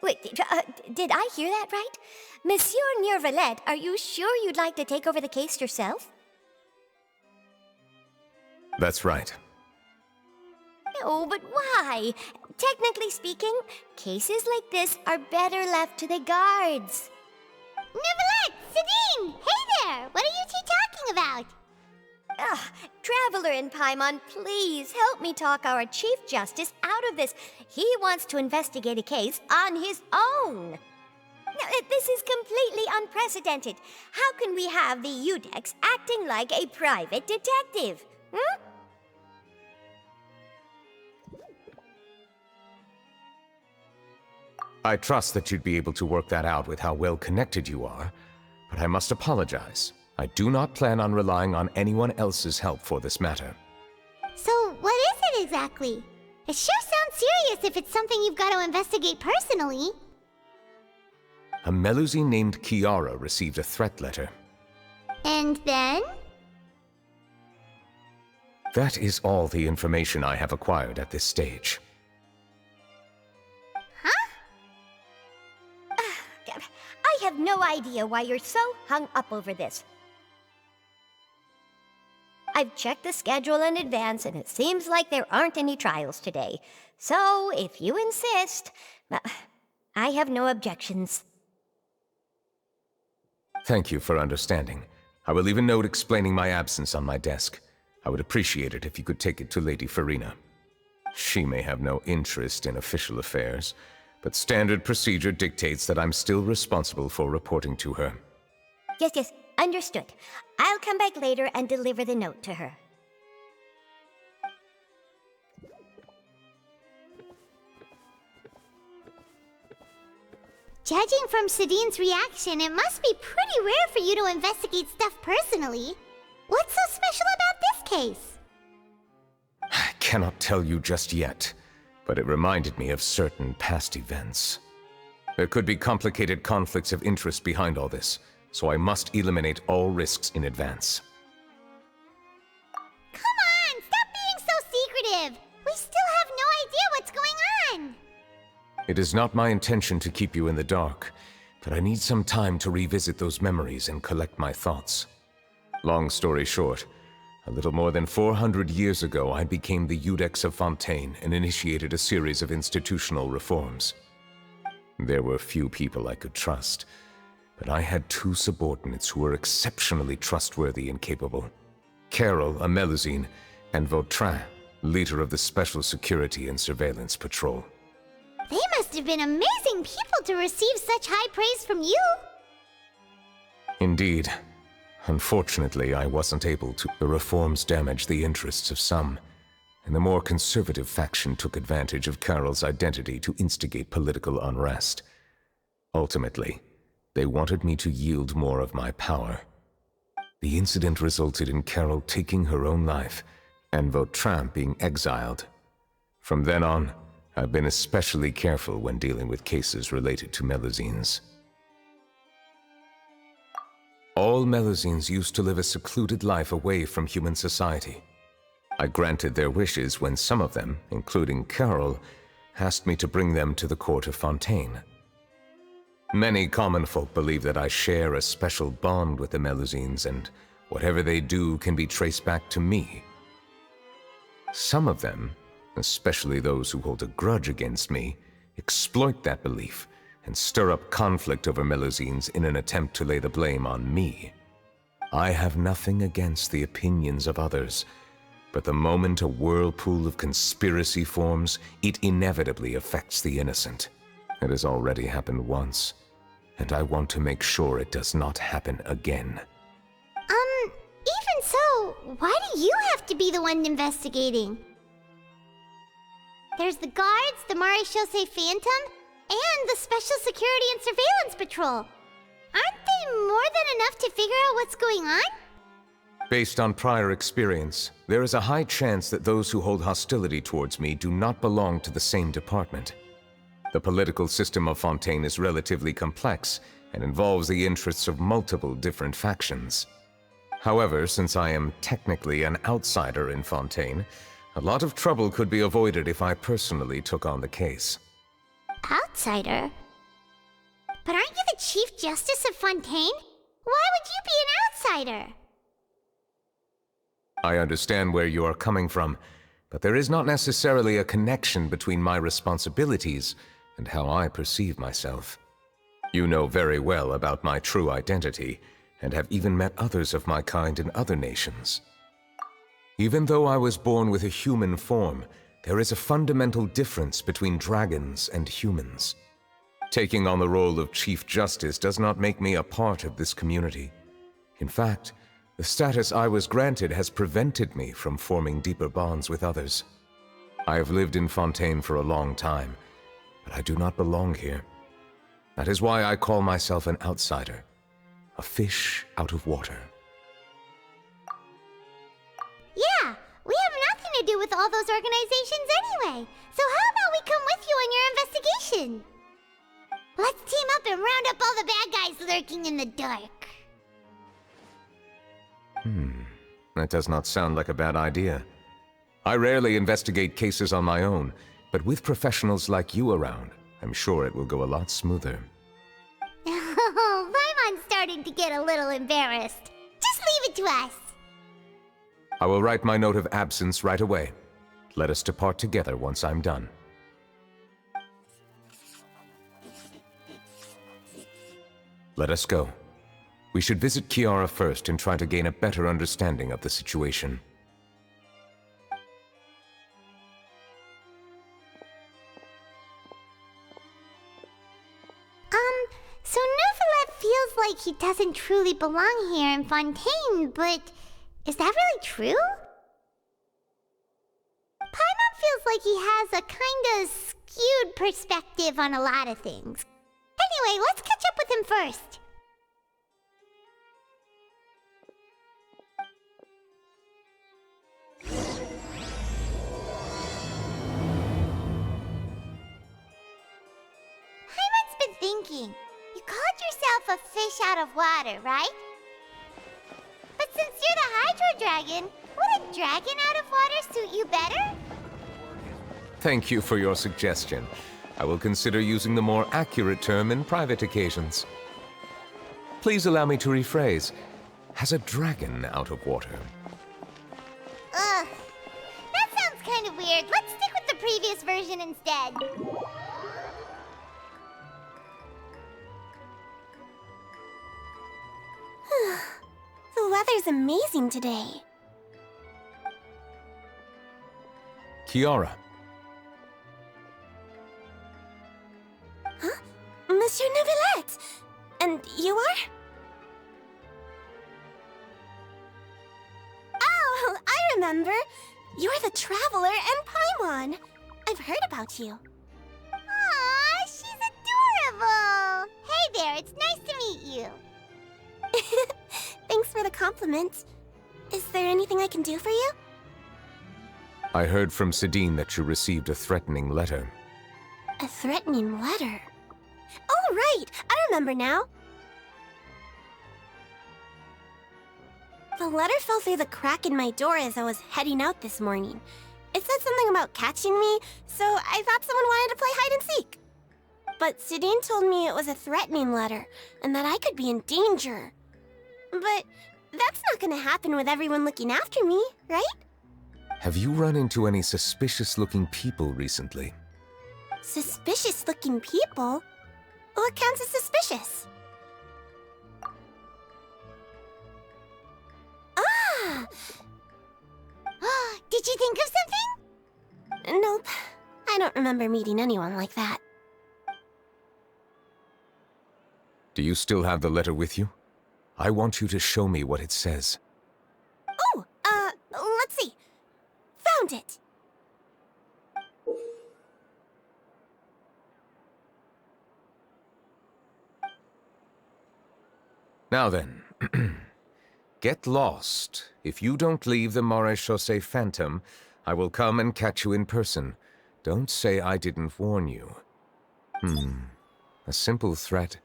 Wait, did I hear that right? Monsieur Neuvillette, are you sure you'd like to take over the case yourself? That's right. No, but why? Technically speaking, cases like this are better left to the guards. Neuvillette! Sidine! Hey there! What are you two talking about? Traveler in Paimon, please help me talk our Chief Justice out of this. He wants to investigate a case on his own. Now, this is completely unprecedented. How can we have the Udex acting like a private detective? Hmm? I trust that you'd be able to work that out with how well connected you are, but I must apologize. I do not plan on relying on anyone else's help for this matter. So, what is it exactly? It sure sounds serious if it's something you've got to investigate personally. A Melusine named Kiara received a threat letter. And then? That is all the information I have acquired at this stage. I have no idea why you're so hung up over this. I've checked the schedule in advance, and it seems like there aren't any trials today. So, if you insist, I have no objections. Thank you for understanding. I will leave a note explaining my absence on my desk. I would appreciate it if you could take it to Lady Farina. She may have no interest in official affairs, but standard procedure dictates that I'm still responsible for reporting to her. Yes, understood. I'll come back later and deliver the note to her. Judging from Sidine's reaction, it must be pretty rare for you to investigate stuff personally. What's so special about this case? I cannot tell you just yet, but it reminded me of certain past events. There could be complicated conflicts of interest behind all this, so I must eliminate all risks in advance. Come on! Stop being so secretive! We still have no idea what's going on! It is not my intention to keep you in the dark, but I need some time to revisit those memories and collect my thoughts. Long story short, a little more than 400 years ago I became the Udex of Fontaine and initiated a series of institutional reforms. There were few people I could trust, but I had two subordinates who were exceptionally trustworthy and capable. Carol, a Melusine, and Vautrin, leader of the Special Security and Surveillance Patrol. They must have been amazing people to receive such high praise from you! Indeed. Unfortunately, I wasn't able to. The reforms damaged the interests of some, and the more conservative faction took advantage of Carol's identity to instigate political unrest. Ultimately, they wanted me to yield more of my power. The incident resulted in Carol taking her own life, and Vautrin being exiled. From then on, I've been especially careful when dealing with cases related to Melusines. All Melusines used to live a secluded life away from human society. I granted their wishes when some of them, including Carol, asked me to bring them to the court of Fontaine. Many common folk believe that I share a special bond with the Melusines, and whatever they do can be traced back to me. Some of them, especially those who hold a grudge against me, exploit that belief and stir up conflict over Melusines in an attempt to lay the blame on me. I have nothing against the opinions of others, but the moment a whirlpool of conspiracy forms, it inevitably affects the innocent. It has already happened once, and I want to make sure it does not happen again. Even so, why do you have to be the one investigating? There's the guards, the Maréchaussée Phantom, and the Special Security and Surveillance Patrol. Aren't they more than enough to figure out what's going on? Based on prior experience, there is a high chance that those who hold hostility towards me do not belong to the same department. The political system of Fontaine is relatively complex and involves the interests of multiple different factions. However, since I am technically an outsider in Fontaine, a lot of trouble could be avoided if I personally took on the case. Outsider? But aren't you the Chief Justice of Fontaine? Why would you be an outsider? I understand where you are coming from, but there is not necessarily a connection between my responsibilities and how I perceive myself. You know very well about my true identity, and have even met others of my kind in other nations. Even though I was born with a human form, there is a fundamental difference between dragons and humans. Taking on the role of Chief Justice does not make me a part of this community. In fact, the status I was granted has prevented me from forming deeper bonds with others. I have lived in Fontaine for a long time, but I do not belong here. That is why I call myself an outsider, a fish out of water. Yeah, we have nothing to do with all those organizations anyway. So how about we come with you on your investigation? Let's team up and round up all the bad guys lurking in the dark. That does not sound like a bad idea. I rarely investigate cases on my own, but with professionals like you around, I'm sure it will go a lot smoother. Oh, Paimon's starting to get a little embarrassed. Just leave it to us. I will write my note of absence right away. Let us depart together once I'm done. Let us go. We should visit Kiara first and try to gain a better understanding of the situation. So Neuvillette feels like he doesn't truly belong here in Fontaine, but is that really true? Paimon feels like he has a kinda skewed perspective on a lot of things. Anyway, let's catch up with him first. Paimon's been thinking. You called yourself a fish out of water, right? But since you're the Hydro Dragon, would a dragon out of water suit you better? Thank you for your suggestion. I will consider using the more accurate term in private occasions. Please allow me to rephrase. Has a dragon out of water? Ugh. That sounds kind of weird. Let's stick with the previous version instead. The weather's amazing today. Kiara. Huh? Monsieur Neuvillette! And you are? Oh, I remember. You're the Traveler and Paimon. I've heard about you. Aw, she's adorable! Hey there, it's nice to meet you. Thanks for the compliment. Is there anything I can do for you? I heard from Sidine that you received a threatening letter. A threatening letter? Oh, right! I remember now. The letter fell through the crack in my door as I was heading out this morning. It said something about catching me, so I thought someone wanted to play hide and seek. But Sidine told me it was a threatening letter, and that I could be in danger. But that's not gonna happen with everyone looking after me, right? Have you run into any suspicious-looking people recently? Suspicious-looking people? What counts as suspicious? Ah! Did you think of something? Nope. I don't remember meeting anyone like that. Do you still have the letter with you? I want you to show me what it says. Oh, let's see. Found it. Now then, get lost. If you don't leave the Maréchaussée Phantom, I will come and catch you in person. Don't say I didn't warn you. A simple threat.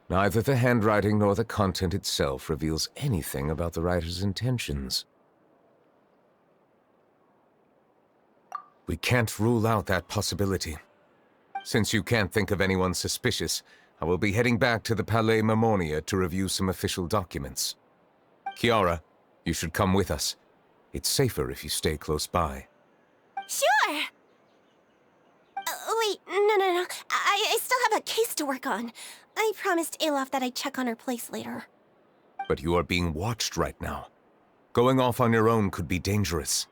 Neither the handwriting nor the content itself reveals anything about the writer's intentions. We can't rule out that possibility. Since you can't think of anyone suspicious, I will be heading back to the Palais Mermonia to review some official documents. Kiara, you should come with us. It's safer if you stay close by. Sure! Wait, no. I still have a case to work on. I promised Alof that I'd check on her place later. But you are being watched right now. Going off on your own could be dangerous.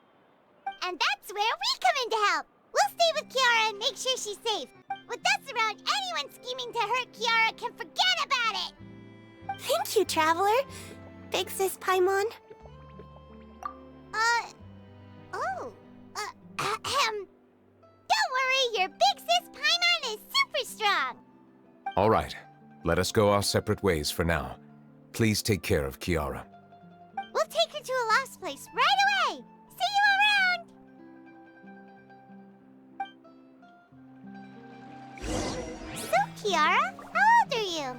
And that's where we come in to help. We'll stay with Kiara and make sure she's safe. With us around, anyone scheming to hurt Kiara can forget about it. Thank you, Traveler. Big Sis Paimon. Don't worry, your big sis Paimon is super strong. All right, let us go our separate ways for now. Please take care of Kiara. We'll take her to a lost place right away. See you around. So, Kiara, how old are you?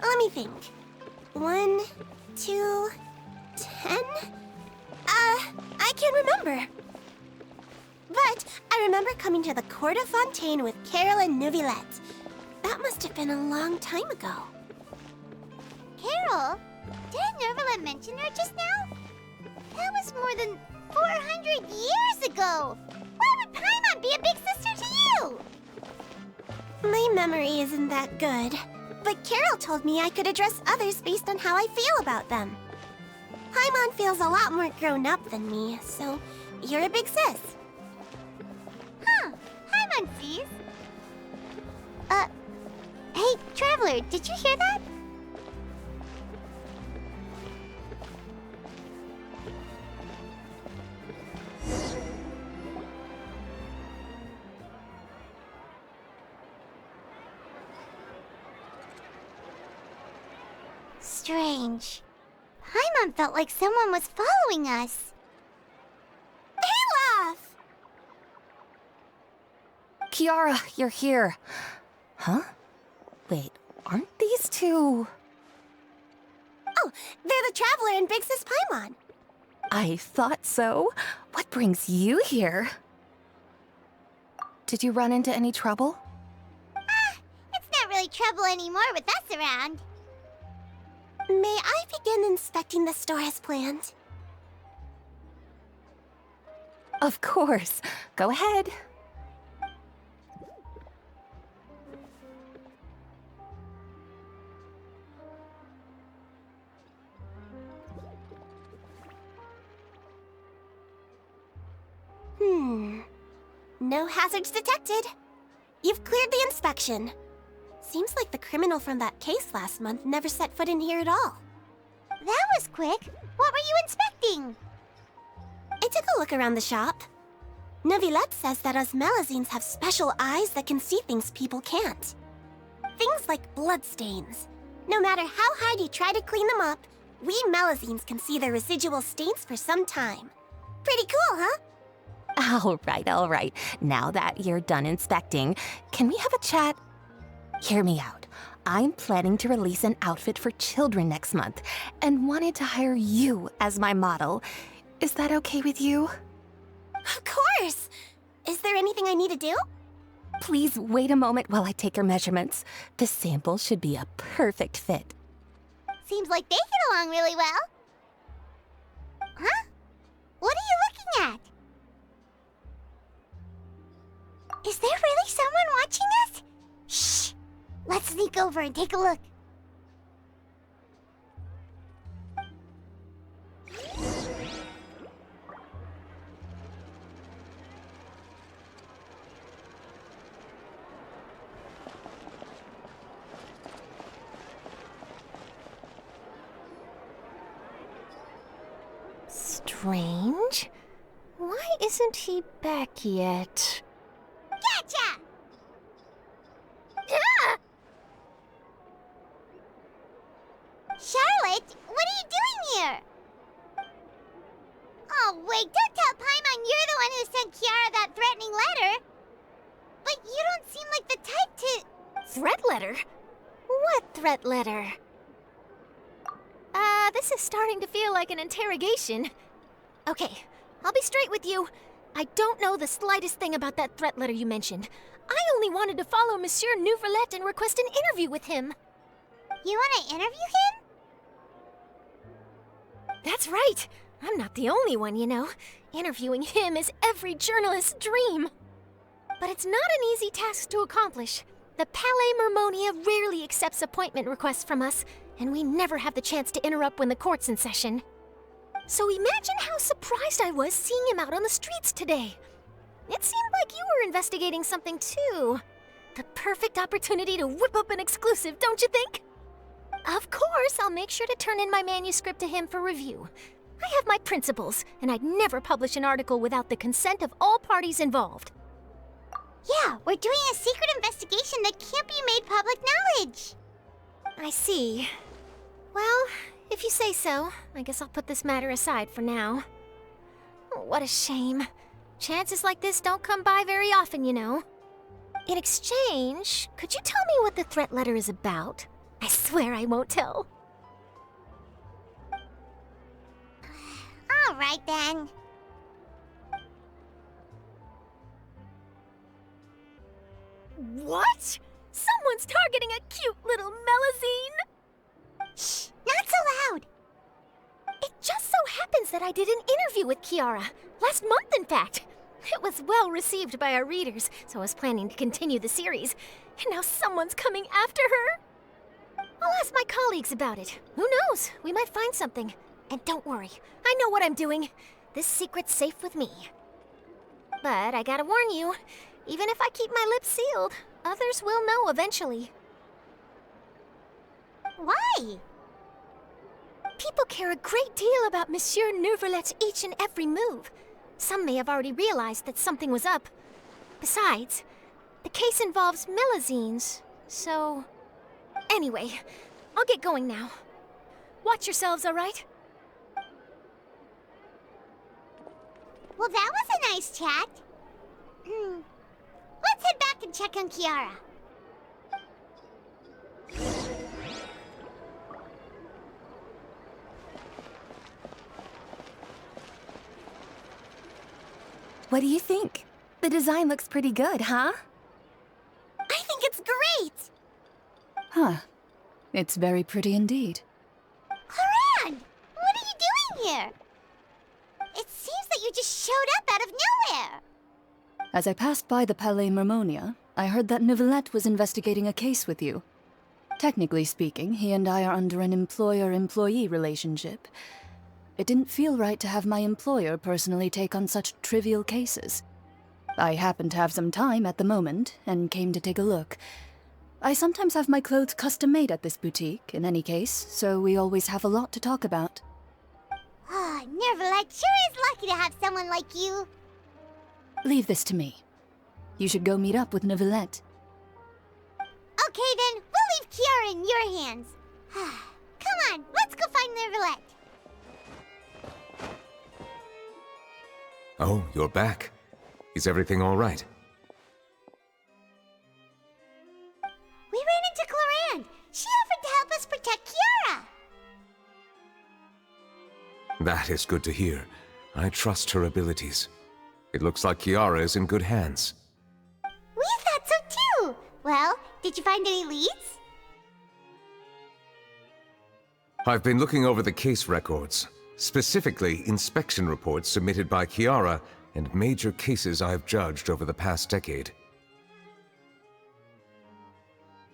Let me think. 1, 2, 10? I can't remember. But I remember coming to the Court of Fontaine with Carol and Neuvillette. That must have been a long time ago. Carol? Didn't Neuvillette mention her just now? That was more than 400 years ago. Why would Paimon be a big sister to you? My memory isn't that good. But Carol told me I could address others based on how I feel about them. Paimon feels a lot more grown up than me, so you're a big sis. Huh. Paimon sees. Hey, Traveler, did you hear that? Strange. Paimon felt like someone was following us. Olaf! Kiara, you're here. Huh? Wait, aren't these two... Oh, they're the Traveler and Big Sis Paimon. I thought so. What brings you here? Did you run into any trouble? It's not really trouble anymore with us around. May I begin inspecting the store as planned? Of course. Go ahead. No hazards detected. You've cleared the inspection. Seems like the criminal from that case last month never set foot in here at all. That was quick. What were you inspecting? I took a look around the shop. Neuvillette says that us Melazines have special eyes that can see things people can't. Things like bloodstains. No matter how hard you try to clean them up, we Melazines can see the residual stains for some time. Pretty cool, huh? All right. Now that you're done inspecting, can we have a chat? Hear me out. I'm planning to release an outfit for children next month and wanted to hire you as my model. Is that okay with you? Of course! Is there anything I need to do? Please wait a moment while I take your measurements. The sample should be a perfect fit. Seems like they get along really well. Huh? What are you looking at? Is there really someone watching us? Shh! Let's sneak over and take a look. Strange. Why isn't he back yet? Gotcha! Ah! Charlotte, what are you doing here? Oh, wait, don't tell Paimon you're the one who sent Kiara that threatening letter. But you don't seem like the type to... Threat letter? What threat letter? This is starting to feel like an interrogation. Okay, I'll be straight with you. I don't know the slightest thing about that threat letter you mentioned. I only wanted to follow Monsieur Neuvillette and request an interview with him. You want to interview him? That's right. I'm not the only one, you know. Interviewing him is every journalist's dream. But it's not an easy task to accomplish. The Palais Mermonia rarely accepts appointment requests from us, and we never have the chance to interrupt when the court's in session. So imagine how surprised I was seeing him out on the streets today. It seemed like you were investigating something too. The perfect opportunity to whip up an exclusive, don't you think? Of course, I'll make sure to turn in my manuscript to him for review. I have my principles, and I'd never publish an article without the consent of all parties involved. Yeah, we're doing a secret investigation that can't be made public knowledge. I see. Well, if you say so, I guess I'll put this matter aside for now. Oh, what a shame. Chances like this don't come by very often, you know. In exchange, could you tell me what the threat letter is about? I swear I won't tell. All right, then. What? Someone's targeting a cute little Melazine? Shh, not so loud. It just so happens that I did an interview with Kiara. Last month, in fact. It was well received by our readers, so I was planning to continue the series. And now someone's coming after her. I'll ask my colleagues about it. Who knows? We might find something. And don't worry, I know what I'm doing. This secret's safe with me. But I gotta warn you, even if I keep my lips sealed, others will know eventually. Why? People care a great deal about Monsieur Neuvillette's each and every move. Some may have already realized that something was up. Besides, the case involves Melazines, so... Anyway, I'll get going now. Watch yourselves, all right? Well, that was a nice chat. Let's head back and check on Kiara. What do you think? The design looks pretty good, huh? I think it's great! Huh. It's very pretty indeed. Haran! What are you doing here? It seems that you just showed up out of nowhere. As I passed by the Palais Mermonia, I heard that Neuvillette was investigating a case with you. Technically speaking, he and I are under an employer-employee relationship. It didn't feel right to have my employer personally take on such trivial cases. I happened to have some time at the moment, and came to take a look. I sometimes have my clothes custom-made at this boutique, in any case, so we always have a lot to talk about. Ah, Neuvillette sure is lucky to have someone like you. Leave this to me. You should go meet up with Neuvillette. Okay then, we'll leave Kiara in your hands. Come on, let's go find Neuvillette. Oh, you're back. Is everything all right? We ran into Clorinde. She offered to help us protect Kiara. That is good to hear. I trust her abilities. It looks like Kiara is in good hands. We thought so too. Well, did you find any leads? I've been looking over the case records, specifically inspection reports submitted by Kiara and major cases I've judged over the past decade.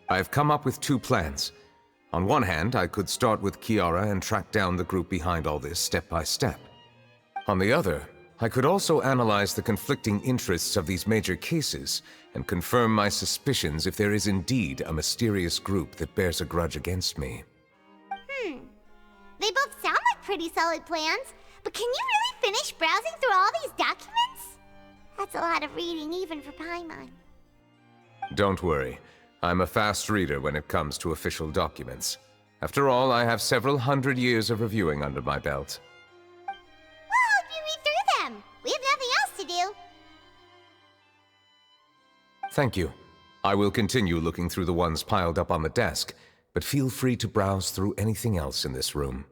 I've come up with two plans. On one hand, I could start with Kiara and track down the group behind all this step by step. On the other, I could also analyze the conflicting interests of these major cases and confirm my suspicions if there is indeed a mysterious group that bears a grudge against me. They both sound like pretty solid plans, but can you really finish browsing through all these documents? That's a lot of reading even for Paimon. Don't worry. I'm a fast reader when it comes to official documents. After all, I have several hundred years of reviewing under my belt. We'll help you read through them. We have nothing else to do. Thank you. I will continue looking through the ones piled up on the desk, but feel free to browse through anything else in this room.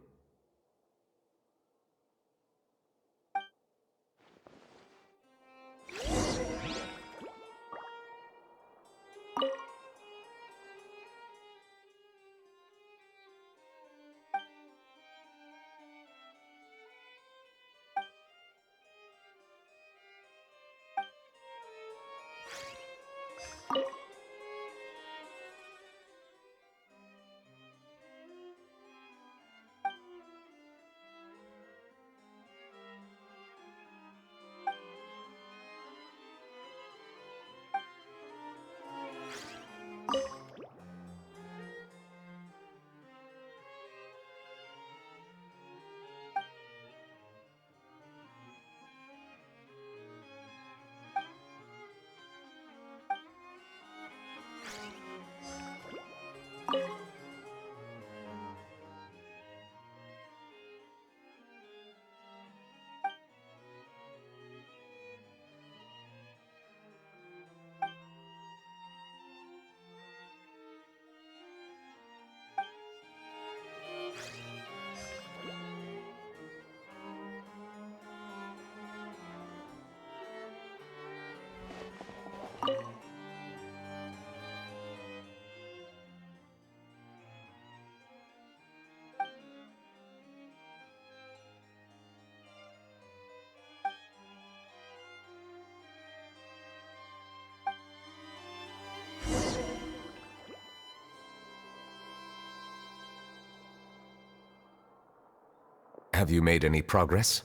Have you made any progress?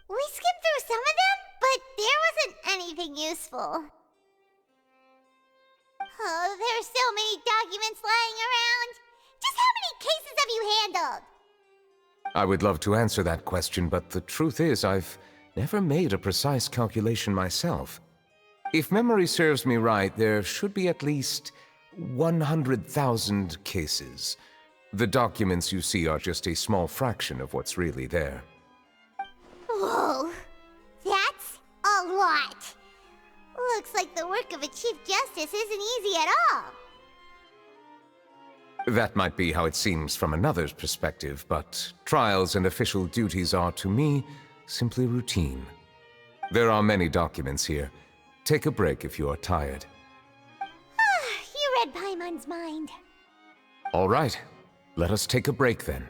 We skimmed through some of them, but there wasn't anything useful. Oh, there are so many documents lying around. Just how many cases have you handled? I would love to answer that question, but the truth is I've never made a precise calculation myself. If memory serves me right, there should be at least 100,000 cases. The documents you see are just a small fraction of what's really there. Whoa, that's a lot. Looks like the work of a Chief Justice isn't easy at all. That might be how it seems from another's perspective, but trials and official duties are, to me, simply routine. There are many documents here. Take a break if you are tired. You read Paimon's mind. All right, let us take a break then.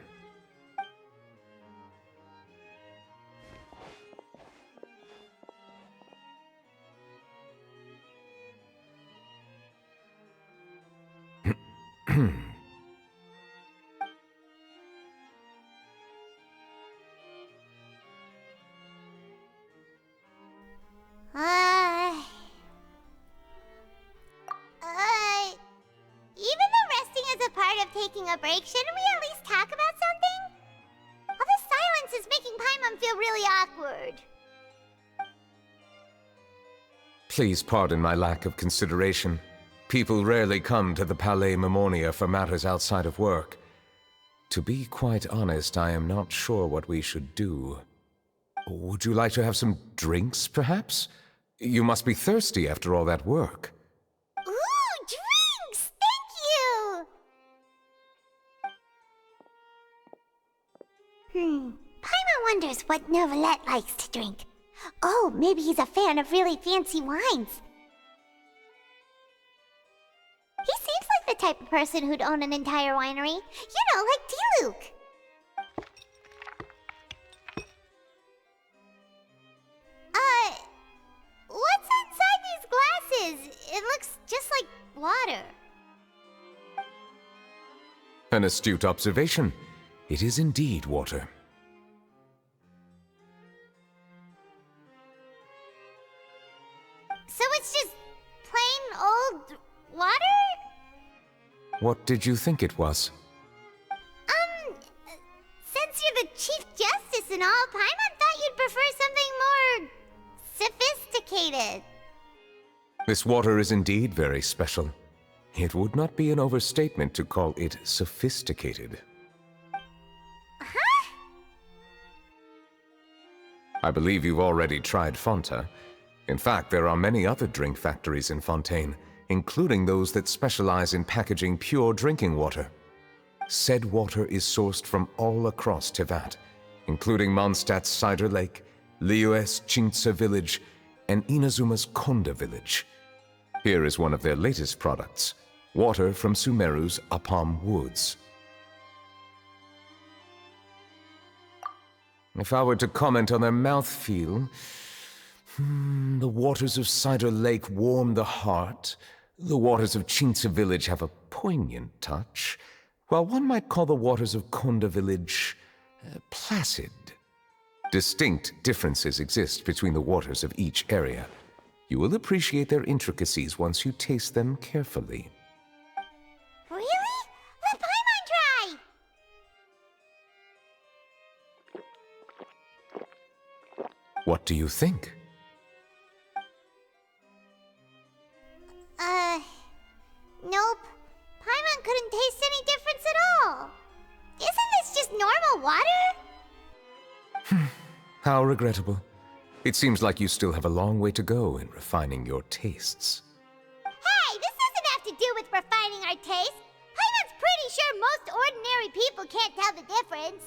Even though resting is a part of taking a break, shouldn't we at least talk about something? All this silence is making Paimon feel really awkward. Please pardon my lack of consideration. People rarely come to the Palais Mermonia for matters outside of work. To be quite honest, I am not sure what we should do. Would you like to have some drinks, perhaps? You must be thirsty after all that work. Ooh, drinks! Thank you! Paimon wonders what Neuvillette likes to drink. Oh, maybe he's a fan of really fancy wines. He seems like the type of person who'd own an entire winery. You know, like Diluc. What's inside these glasses? It looks just like water. An astute observation. It is indeed water. So it's just plain old water? What did you think it was? Since you're the Chief Justice and all, Paimon thought you'd prefer something more sophisticated. This water is indeed very special. It would not be an overstatement to call it sophisticated. Huh? I believe you've already tried Fonta. In fact, there are many other drink factories in Fontaine, including those that specialize in packaging pure drinking water. Said water is sourced from all across Tevat, including Mondstadt's Cider Lake, Liyue's Chintsa village, and Inazuma's Konda village. Here is one of their latest products, water from Sumeru's Apam Woods. If I were to comment on their mouthfeel, the waters of Cider Lake warm the heart, the waters of Chintsa village have a poignant touch, while one might call the waters of Konda village placid. Distinct differences exist between the waters of each area. You will appreciate their intricacies once you taste them carefully. Really? Let Paimon try! What do you think? Nope. Paimon couldn't taste any difference at all. Isn't this just normal water? How regrettable. It seems like you still have a long way to go in refining your tastes. Hey, this doesn't have to do with refining our taste. Paimon's pretty sure most ordinary people can't tell the difference.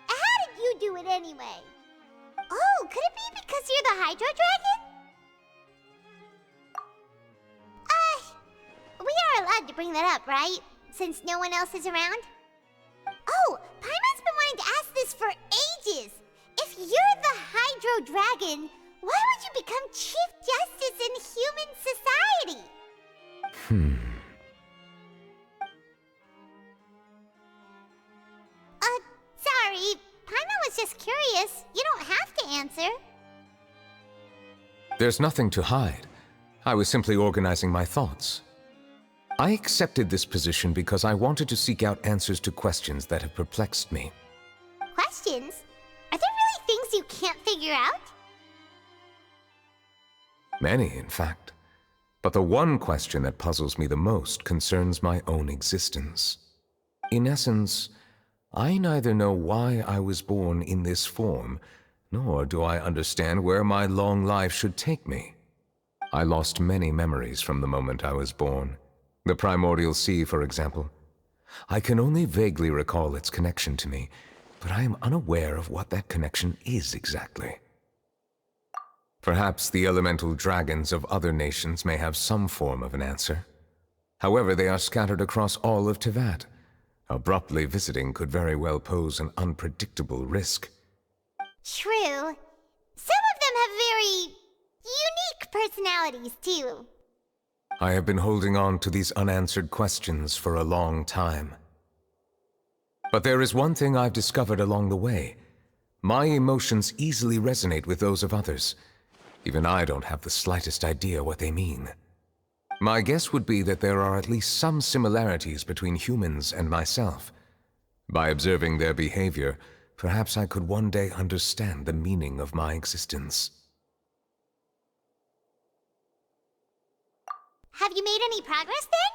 How did you do it anyway? Oh, could it be because you're the Hydro Dragon? We are allowed to bring that up, right? Since no one else is around? Oh, Paimon's been wanting to ask this for ages. If you're the Hydro Dragon, why would you become Chief Justice in human society? Sorry, There's nothing to hide. I was simply organizing my thoughts. I accepted this position because I wanted to seek out answers to questions that have perplexed me. Questions? Are there really things you can't figure out? Many, in fact. But the one question that puzzles me the most concerns my own existence. In essence, I neither know why I was born in this form, nor do I understand where my long life should take me. I lost many memories from the moment I was born. The primordial sea, for example. I can only vaguely recall its connection to me, but I am unaware of what that connection is exactly. Perhaps the elemental dragons of other nations may have some form of an answer. However, they are scattered across all of Teyvat. Abruptly visiting could very well pose an unpredictable risk. True. Some of them have very unique personalities, too. I have been holding on to these unanswered questions for a long time. But there is one thing I've discovered along the way. My emotions easily resonate with those of others. Even I don't have the slightest idea what they mean. My guess would be that there are at least some similarities between humans and myself. By observing their behavior, perhaps I could one day understand the meaning of my existence. Have you made any progress then?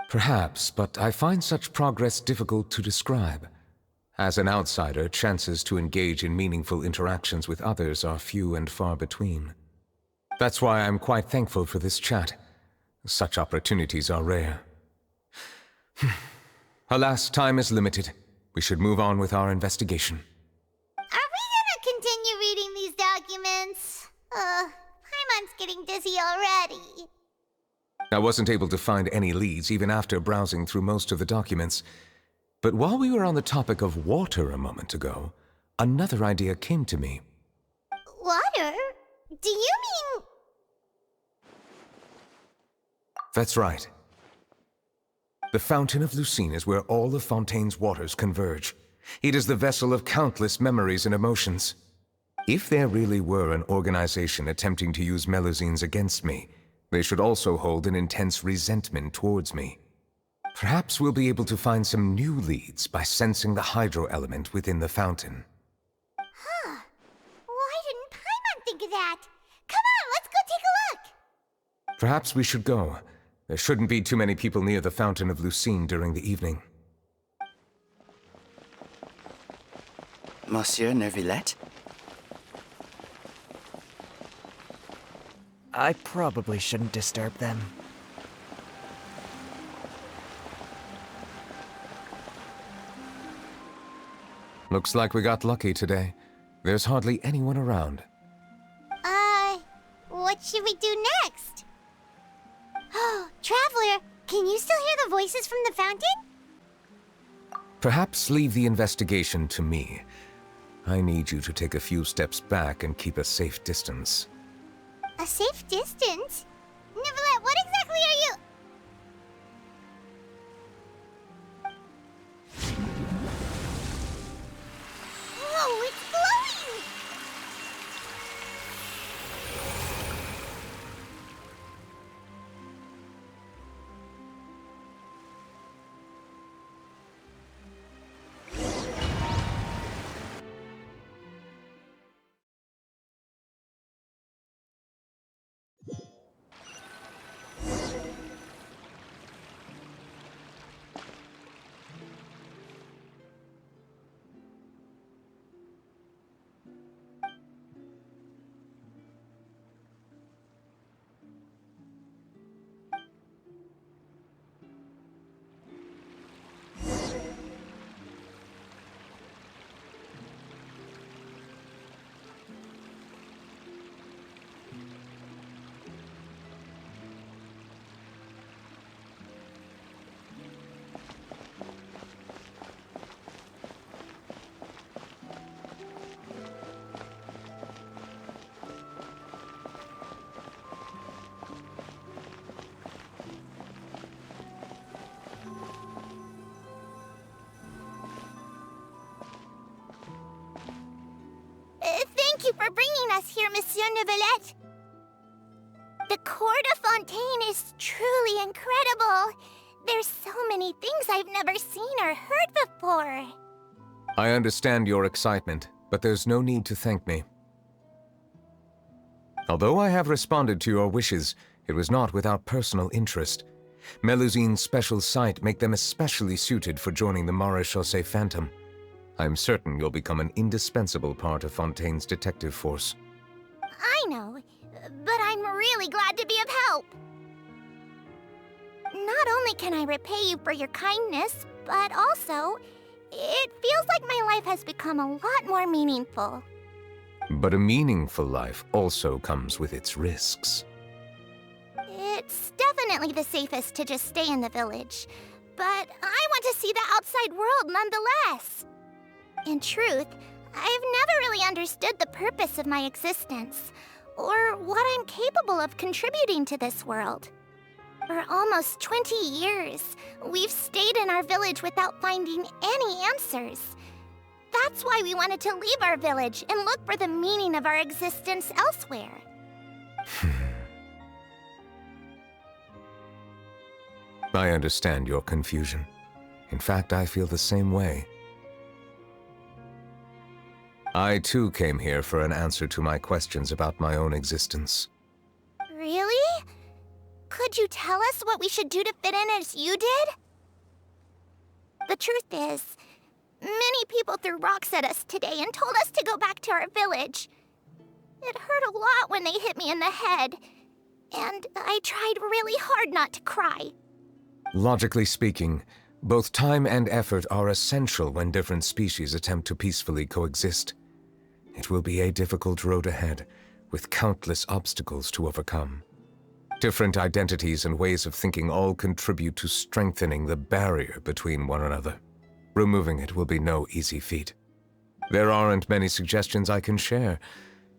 Perhaps, but I find such progress difficult to describe. As an outsider, chances to engage in meaningful interactions with others are few and far between. That's why I'm quite thankful for this chat. Such opportunities are rare. Alas, time is limited. We should move on with our investigation. Are we gonna continue reading these documents? Paimon's getting dizzy already. I wasn't able to find any leads even after browsing through most of the documents. But while we were on the topic of water a moment ago, another idea came to me. Water? Do you mean... That's right. The Fountain of Lucine is where all of Fontaine's waters converge. It is the vessel of countless memories and emotions. If there really were an organization attempting to use Melusines against me, they should also hold an intense resentment towards me. Perhaps we'll be able to find some new leads by sensing the hydro element within the fountain. Huh. Why didn't Paimon think of that? Come on, let's go take a look! Perhaps we should go. There shouldn't be too many people near the Fountain of Lucine during the evening. Monsieur Neuvillette? I probably shouldn't disturb them. Looks like we got lucky today. There's hardly anyone around. What should we do next? Oh, Traveler, can you still hear the voices from the fountain? Perhaps leave the investigation to me. I need you to take a few steps back and keep a safe distance. A safe distance? Neuvillette, what exactly are you... Whoa, it's glowing! Thank you for bringing us here, Monsieur Neuvillette. The Court of Fontaine is truly incredible. There's so many things I've never seen or heard before. I understand your excitement, but there's no need to thank me. Although I have responded to your wishes, it was not without personal interest. Melusine's special sight make them especially suited for joining the Maréchaussée Phantom. I'm certain you'll become an indispensable part of Fontaine's detective force. I know, but I'm really glad to be of help. Not only can I repay you for your kindness, but also, it feels like my life has become a lot more meaningful. But a meaningful life also comes with its risks. It's definitely the safest to just stay in the village, but I want to see the outside world nonetheless. In truth, I've never really understood the purpose of my existence, or what I'm capable of contributing to this world. For almost 20 years, we've stayed in our village without finding any answers. That's why we wanted to leave our village and look for the meaning of our existence elsewhere. I understand your confusion. In fact, I feel the same way. I too came here for an answer to my questions about my own existence. Really? Could you tell us what we should do to fit in as you did? The truth is, many people threw rocks at us today and told us to go back to our village. It hurt a lot when they hit me in the head, and I tried really hard not to cry. Logically speaking, both time and effort are essential when different species attempt to peacefully coexist. It will be a difficult road ahead, with countless obstacles to overcome. Different identities and ways of thinking all contribute to strengthening the barrier between one another. Removing it will be no easy feat. There aren't many suggestions I can share,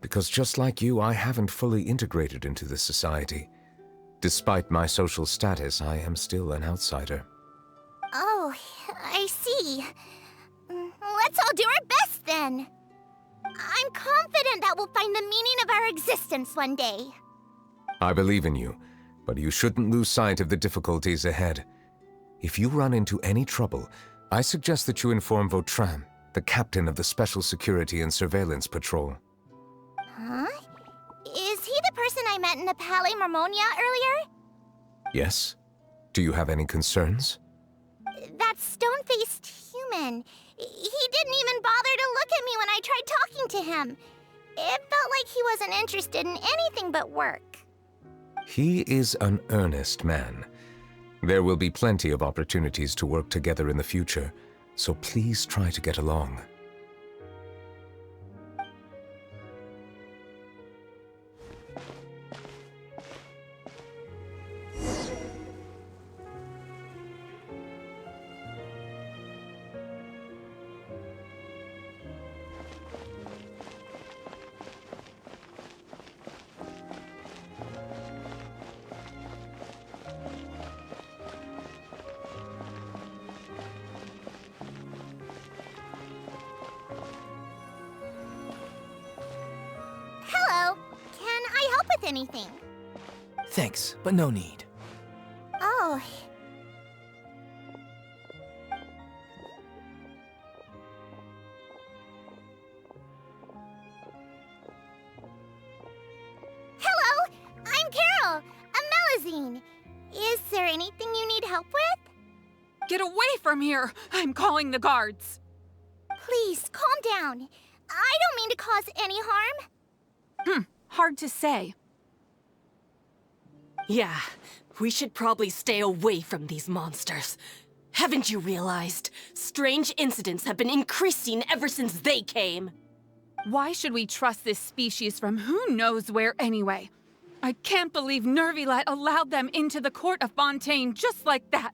because just like you, I haven't fully integrated into this society. Despite my social status, I am still an outsider. Oh, I see. Let's all do our best then. I'm confident that we'll find the meaning of our existence one day. I believe in you, but you shouldn't lose sight of the difficulties ahead. If you run into any trouble, I suggest that you inform Vautrin, the captain of the Special Security and Surveillance Patrol. Huh? Is he the person I met in the Palais Marmonia earlier? Yes? Do you have any concerns? That stone-faced human. He didn't even bother to look at me when I tried talking to him. It felt like he wasn't interested in anything but work. He is an earnest man. There will be plenty of opportunities to work together in the future, so please try to get along. Hello. Can I help with anything? Thanks, but no need. Oh. Hello, I'm Carol, a Melusine. Is there anything you need help with? Get away from here! I'm calling the guards! Please, calm down. I don't mean to cause any harm. Hard to say. Yeah, we should probably stay away from these monsters. Haven't you realized? Strange incidents have been increasing ever since they came. Why should we trust this species from who knows where anyway? I can't believe Neuvillette allowed them into the Court of Fontaine just like that.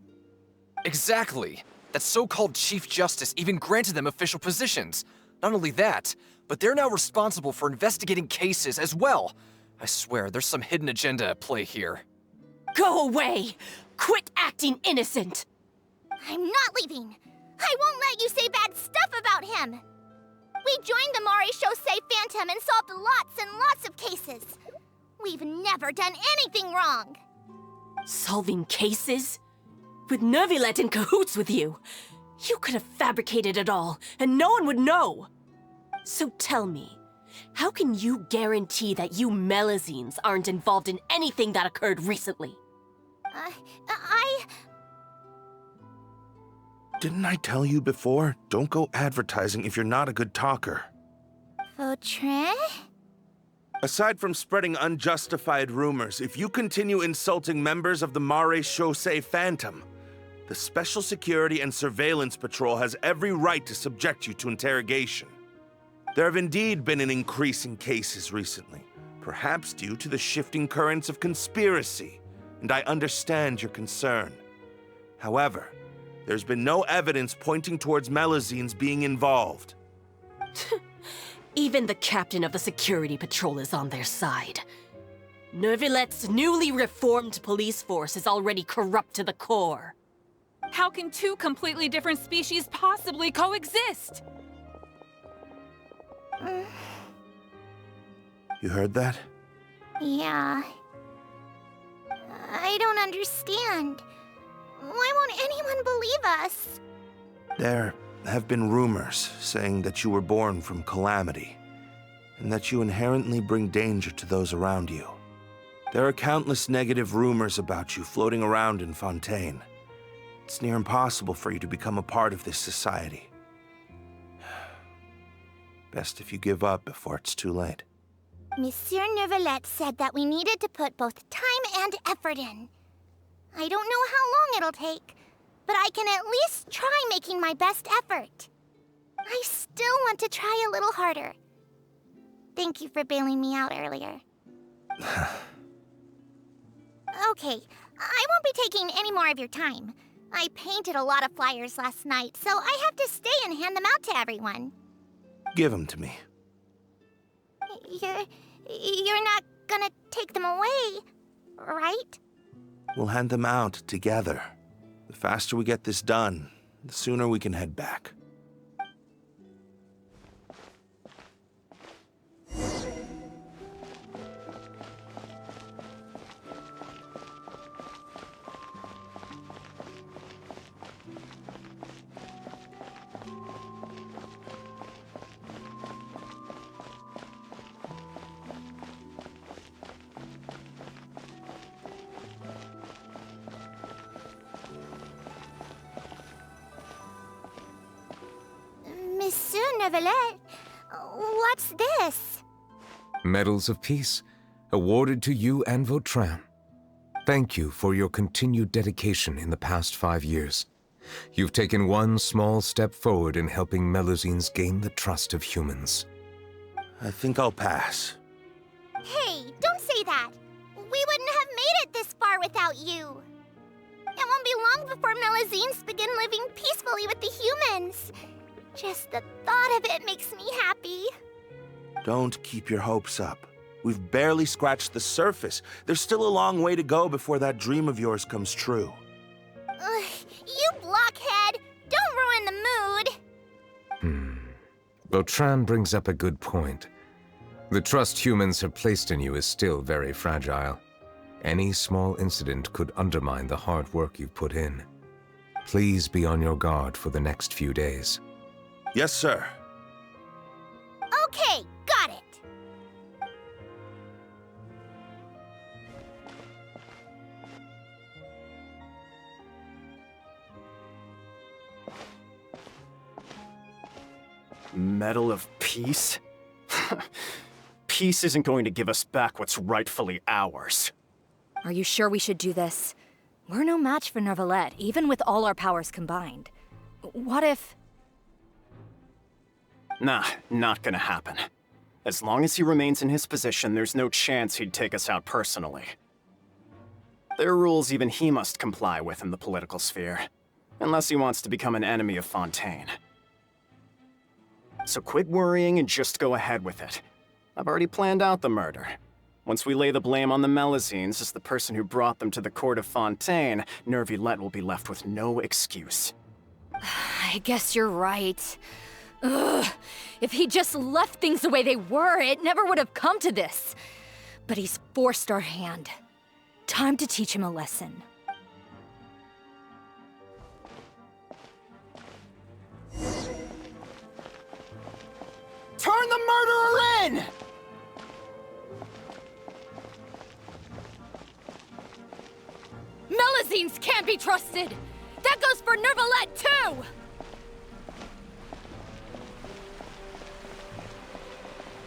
Exactly. That so-called Chief Justice even granted them official positions. Not only that, but they're now responsible for investigating cases as well. I swear, there's some hidden agenda at play here. Go away! Quit acting innocent! I'm not leaving. I won't let you say bad stuff about him. We joined the Mare Chaussee Phantom and solved lots and lots of cases. We've never done anything wrong. Solving cases? With Neuvillette in cahoots with you. You could have fabricated it all, and no one would know. So tell me, how can you guarantee that you Melazines aren't involved in anything that occurred recently? Didn't I tell you before? Don't go advertising if you're not a good talker. Vautrin? Aside from spreading unjustified rumors, if you continue insulting members of the Mare Chaussee Phantom, the Special Security and Surveillance Patrol has every right to subject you to interrogation. There have indeed been an increase in cases recently, perhaps due to the shifting currents of conspiracy, and I understand your concern. However, there's been no evidence pointing towards Melazines being involved. Even the captain of the security patrol is on their side. Neuvillette's newly reformed police force is already corrupt to the core. How can two completely different species possibly coexist? You heard that? Yeah. I don't understand. Why won't anyone believe us? There have been rumors saying that you were born from calamity, and that you inherently bring danger to those around you. There are countless negative rumors about you floating around in Fontaine. It's near impossible for you to become a part of this society. Best if you give up before it's too late. Monsieur Neuvillette said that we needed to put both time and effort in. I don't know how long it'll take, but I can at least try making my best effort. I still want to try a little harder. Thank you for bailing me out earlier. Okay, I won't be taking any more of your time. I painted a lot of flyers last night, so I have to stay and hand them out to everyone. Give them to me. You're not gonna take them away, right? We'll hand them out together. The faster we get this done, the sooner we can head back. Monsieur Neuvillette, what's this? Medals of Peace, awarded to you and Vautrin. Thank you for your continued dedication in the past 5 years. You've taken one small step forward in helping Melazines gain the trust of humans. I think I'll pass. Hey, don't say that. We wouldn't have made it this far without you. It won't be long before Melazines begin living peacefully with the humans. Just the thought of it makes me happy. Don't keep your hopes up. We've barely scratched the surface. There's still a long way to go before that dream of yours comes true. You blockhead! Don't ruin the mood! Vautrin brings up a good point. The trust humans have placed in you is still very fragile. Any small incident could undermine the hard work you've put in. Please be on your guard for the next few days. Yes, sir. Okay, got it. Medal of Peace? Peace isn't going to give us back what's rightfully ours. Are you sure we should do this? We're no match for Neuvillette, even with all our powers combined. What if... Nah, not gonna happen. As long as he remains in his position, there's no chance he'd take us out personally. There are rules even he must comply with in the political sphere, unless he wants to become an enemy of Fontaine. So quit worrying and just go ahead with it. I've already planned out the murder. Once we lay the blame on the Melazines as the person who brought them to the court of Fontaine, Neuvillette will be left with no excuse. I guess you're right. Ugh! If he just left things the way they were, it never would have come to this. But he's forced our hand. Time to teach him a lesson. Turn the murderer in! Melazines can't be trusted! That goes for Neuvillette, too!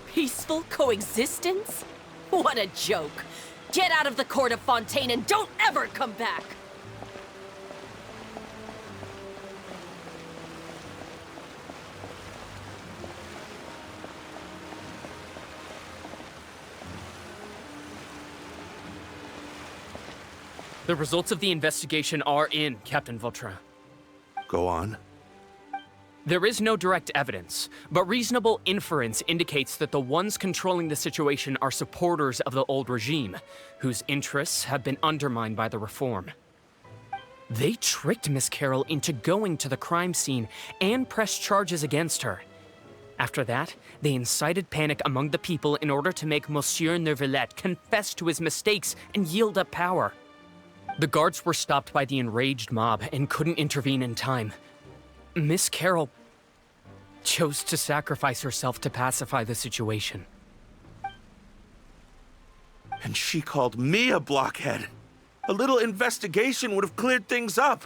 Peaceful coexistence? What a joke. Get out of the court of Fontaine and don't ever come back! The results of the investigation are in, Captain Vautrin. Go on. There is no direct evidence, but reasonable inference indicates that the ones controlling the situation are supporters of the old regime, whose interests have been undermined by the reform. They tricked Miss Carroll into going to the crime scene and pressed charges against her. After that, they incited panic among the people in order to make Monsieur Neuvillette confess to his mistakes and yield up power. The guards were stopped by the enraged mob and couldn't intervene in time. Miss Carroll chose to sacrifice herself to pacify the situation. And she called me a blockhead. A little investigation would have cleared things up.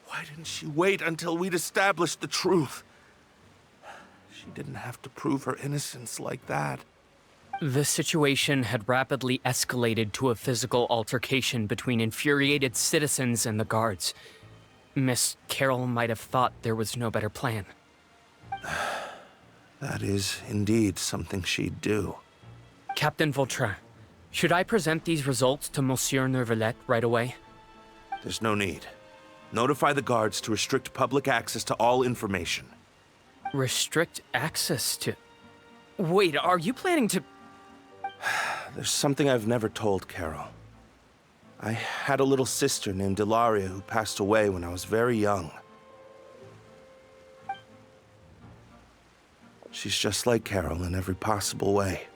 Why didn't she wait until we'd established the truth? She didn't have to prove her innocence like that. The situation had rapidly escalated to a physical altercation between infuriated citizens and the guards. Miss Carroll might have thought there was no better plan. That is indeed something she'd do. Captain Vautrin, should I present these results to Monsieur Neuvillette right away? There's no need. Notify the guards to restrict public access to all information. Restrict access to... Wait, are you planning to... There's something I've never told Carol. I had a little sister named Ilaria who passed away when I was very young. She's just like Carol in every possible way.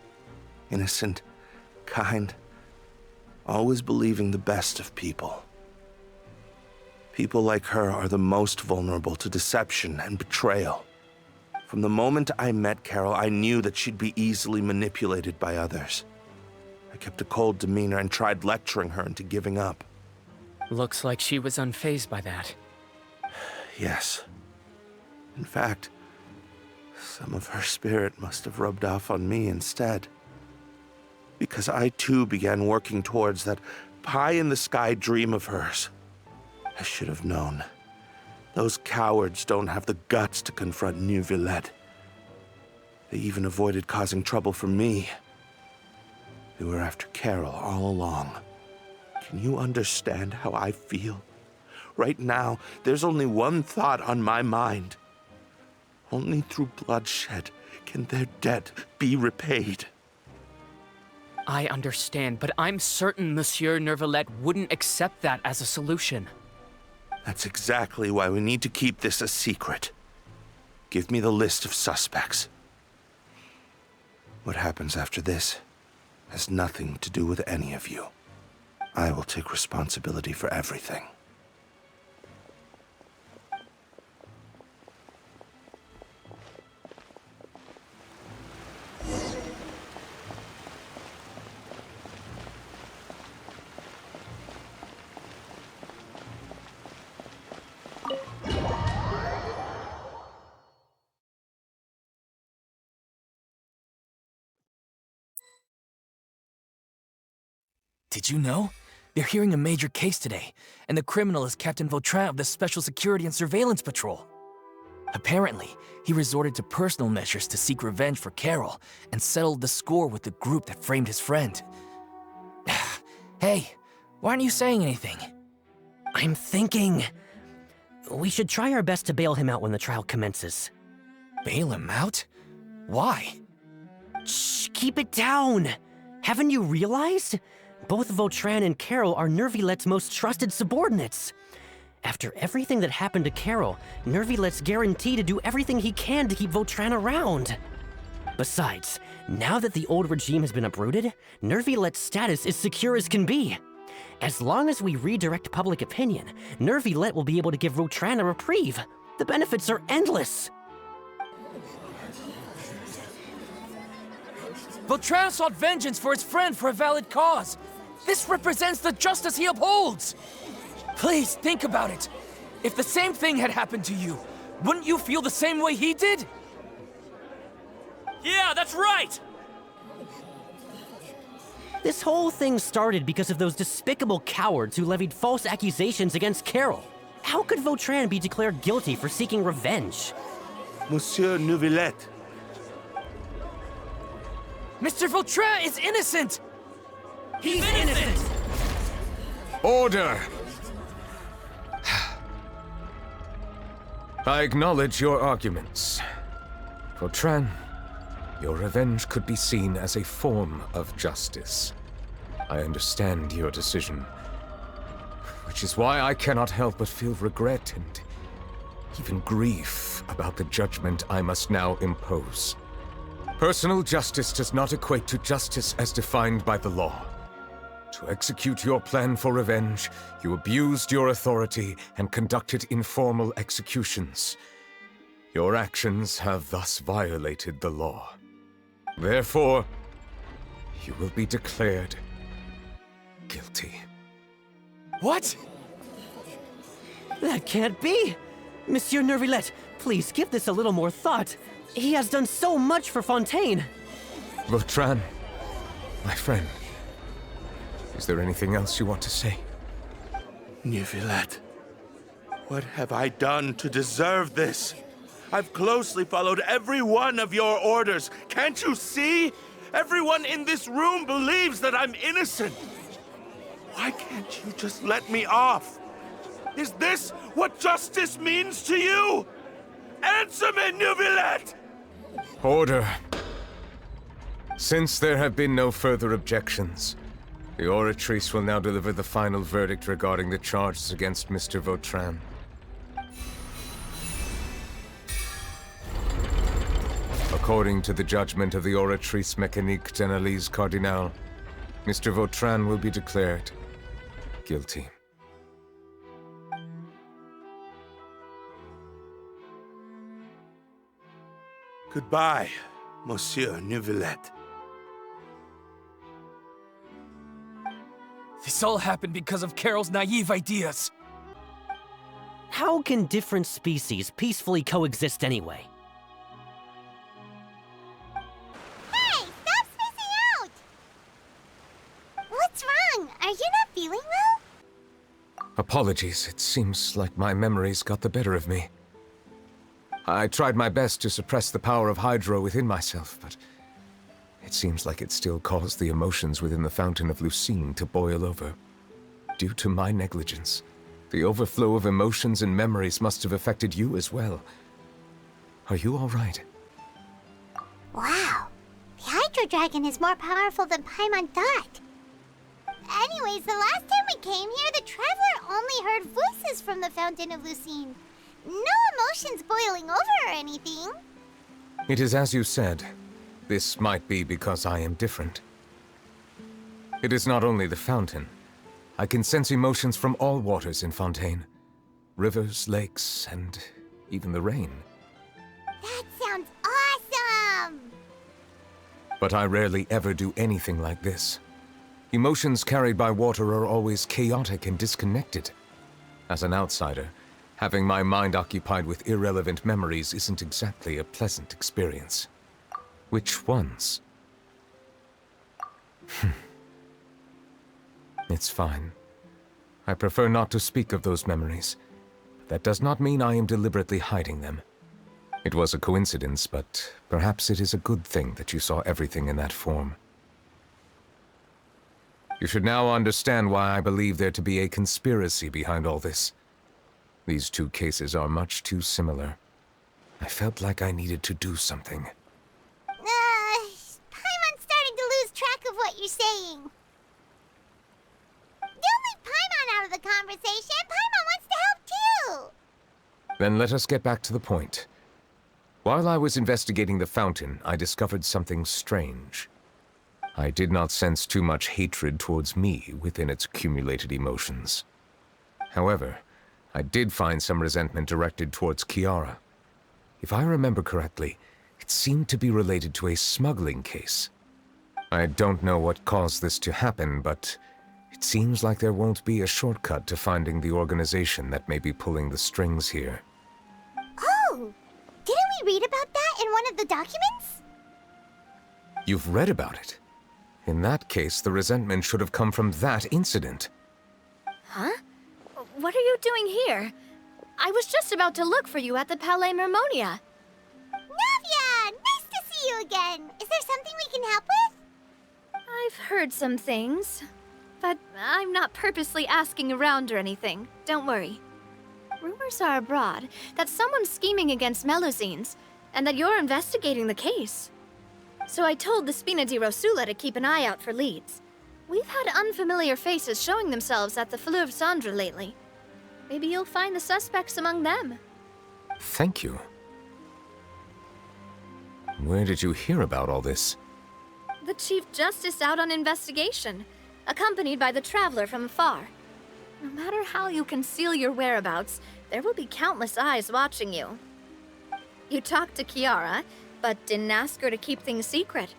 Innocent, kind, always believing the best of people. People like her are the most vulnerable to deception and betrayal. From the moment I met Carol, I knew that she'd be easily manipulated by others. I kept a cold demeanor and tried lecturing her into giving up. Looks like she was unfazed by that. Yes. In fact, some of her spirit must have rubbed off on me instead. Because I too began working towards that pie-in-the-sky dream of hers. I should have known. Those cowards don't have the guts to confront Neuvillette. They even avoided causing trouble for me. They were after Carol all along. Can you understand how I feel? Right now, there's only one thought on my mind. Only through bloodshed can their debt be repaid. I understand, but I'm certain Monsieur Neuvillette wouldn't accept that as a solution. That's exactly why we need to keep this a secret. Give me the list of suspects. What happens after this has nothing to do with any of you. I will take responsibility for everything. Did you know? They're hearing a major case today, and the criminal is Captain Vautrin of the Special Security and Surveillance Patrol. Apparently, he resorted to personal measures to seek revenge for Carol and settled the score with the group that framed his friend. Hey, why aren't you saying anything? I'm thinking... we should try our best to bail him out when the trial commences. Bail him out? Why? Shh, keep it down! Haven't you realized? Both Vautrin and Carol are Neuvillette's most trusted subordinates. After everything that happened to Carol, Neuvillette's guaranteed to do everything he can to keep Vautrin around. Besides, now that the old regime has been uprooted, Neuvillette's status is secure as can be. As long as we redirect public opinion, Neuvillette will be able to give Vautrin a reprieve. The benefits are endless. Vautrin sought vengeance for his friend for a valid cause. This represents the justice he upholds. Please, think about it. If the same thing had happened to you, wouldn't you feel the same way he did? Yeah, that's right! This whole thing started because of those despicable cowards who levied false accusations against Carol. How could Vautrin be declared guilty for seeking revenge? Monsieur Neuvillette. Mr. Vautrin is innocent! He's innocent! Order! I acknowledge your arguments. Vautrin, your revenge could be seen as a form of justice. I understand your decision, which is why I cannot help but feel regret and even grief about the judgment I must now impose. Personal justice does not equate to justice as defined by the law. To execute your plan for revenge, you abused your authority and conducted informal executions. Your actions have thus violated the law. Therefore, you will be declared guilty. What? That can't be! Monsieur Neuvillette, please give this a little more thought. He has done so much for Fontaine. Vautrin, my friend, is there anything else you want to say? Neuvillette, what have I done to deserve this? I've closely followed every one of your orders. Can't you see? Everyone in this room believes that I'm innocent. Why can't you just let me off? Is this what justice means to you? Answer me, Neuvillette! Order. Since there have been no further objections, the Oratrice will now deliver the final verdict regarding the charges against Mr. Vautrin. According to the judgment of the Oratrice Mécanique d'Analyse Cardinal, Mr. Vautrin will be declared guilty. Goodbye, Monsieur Neuvillette. This all happened because of Carol's naive ideas. How can different species peacefully coexist anyway? Hey, stop spacing out! What's wrong? Are you not feeling well? Apologies, it seems like my memories got the better of me. I tried my best to suppress the power of Hydro within myself, but it seems like it still caused the emotions within the Fountain of Lucine to boil over. Due to my negligence, the overflow of emotions and memories must have affected you as well. Are you all right? Wow. The Hydro Dragon is more powerful than Paimon thought. Anyways, the last time we came here, the Traveler only heard voices from the Fountain of Lucine. No emotions boiling over or anything. It is as you said. This might be because I am different. It is not only the fountain. I can sense emotions from all waters in Fontaine. Rivers, lakes, and even the rain. That sounds awesome! But I rarely ever do anything like this. Emotions carried by water are always chaotic and disconnected. As an outsider, having my mind occupied with irrelevant memories isn't exactly a pleasant experience. Which ones? It's fine. I prefer not to speak of those memories. That does not mean I am deliberately hiding them. It was a coincidence, but perhaps it is a good thing that you saw everything in that form. You should now understand why I believe there to be a conspiracy behind all this. These two cases are much too similar. I felt like I needed to do something. Paimon's starting to lose track of what you're saying. Don't leave Paimon out of the conversation. Paimon wants to help Then let us get back to the point. While I was investigating the fountain, I discovered something strange. I did not sense too much hatred towards me within its accumulated emotions. However, I did find some resentment directed towards Kiara. If I remember correctly, it seemed to be related to a smuggling case. I don't know what caused this to happen, but it seems like there won't be a shortcut to finding the organization that may be pulling the strings here. Oh! Didn't we read about that in one of the documents? You've read about it? In that case, the resentment should have come from that incident. Huh? What are you doing here? I was just about to look for you at the Palais Mermonia. Navia! Nice to see you again! Is there something we can help with? I've heard some things, but I'm not purposely asking around or anything. Don't worry. Rumors are abroad that someone's scheming against Melusines, and that you're investigating the case. So I told the Spina di Rosula to keep an eye out for leads. We've had unfamiliar faces showing themselves at the Fleuve Cendre lately. Maybe you'll find the suspects among them. Thank you. Where did you hear about all this? The Chief Justice out on investigation, accompanied by the Traveler from afar. No matter how you conceal your whereabouts, there will be countless eyes watching you. You talked to Kiara, but didn't ask her to keep things secret.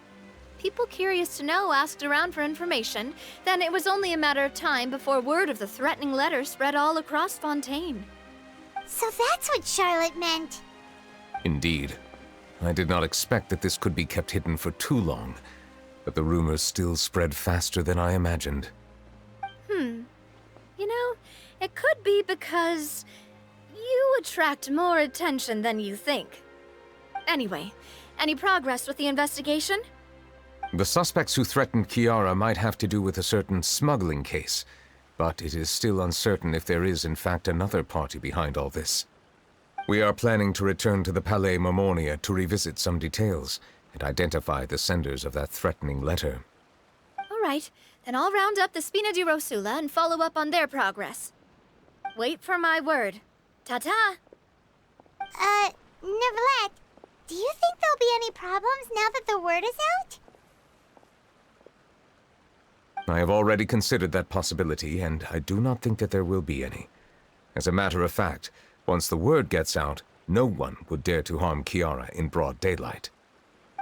People curious to know asked around for information, then it was only a matter of time before word of the threatening letter spread all across Fontaine. So that's what Charlotte meant. Indeed. I did not expect that this could be kept hidden for too long, but the rumors still spread faster than I imagined. You know, it could be because you attract more attention than you think. Anyway, any progress with the investigation? The suspects who threatened Kiara might have to do with a certain smuggling case, but it is still uncertain if there is in fact another party behind all this. We are planning to return to the Palais Mermonia to revisit some details and identify the senders of that threatening letter. All right, then I'll round up the Spina di Rosula and follow up on their progress. Wait for my word. Ta-ta! Neuvillette, do you think there'll be any problems now that the word is out? I have already considered that possibility, and I do not think that there will be any. As a matter of fact, once the word gets out, no one would dare to harm Kiara in broad daylight.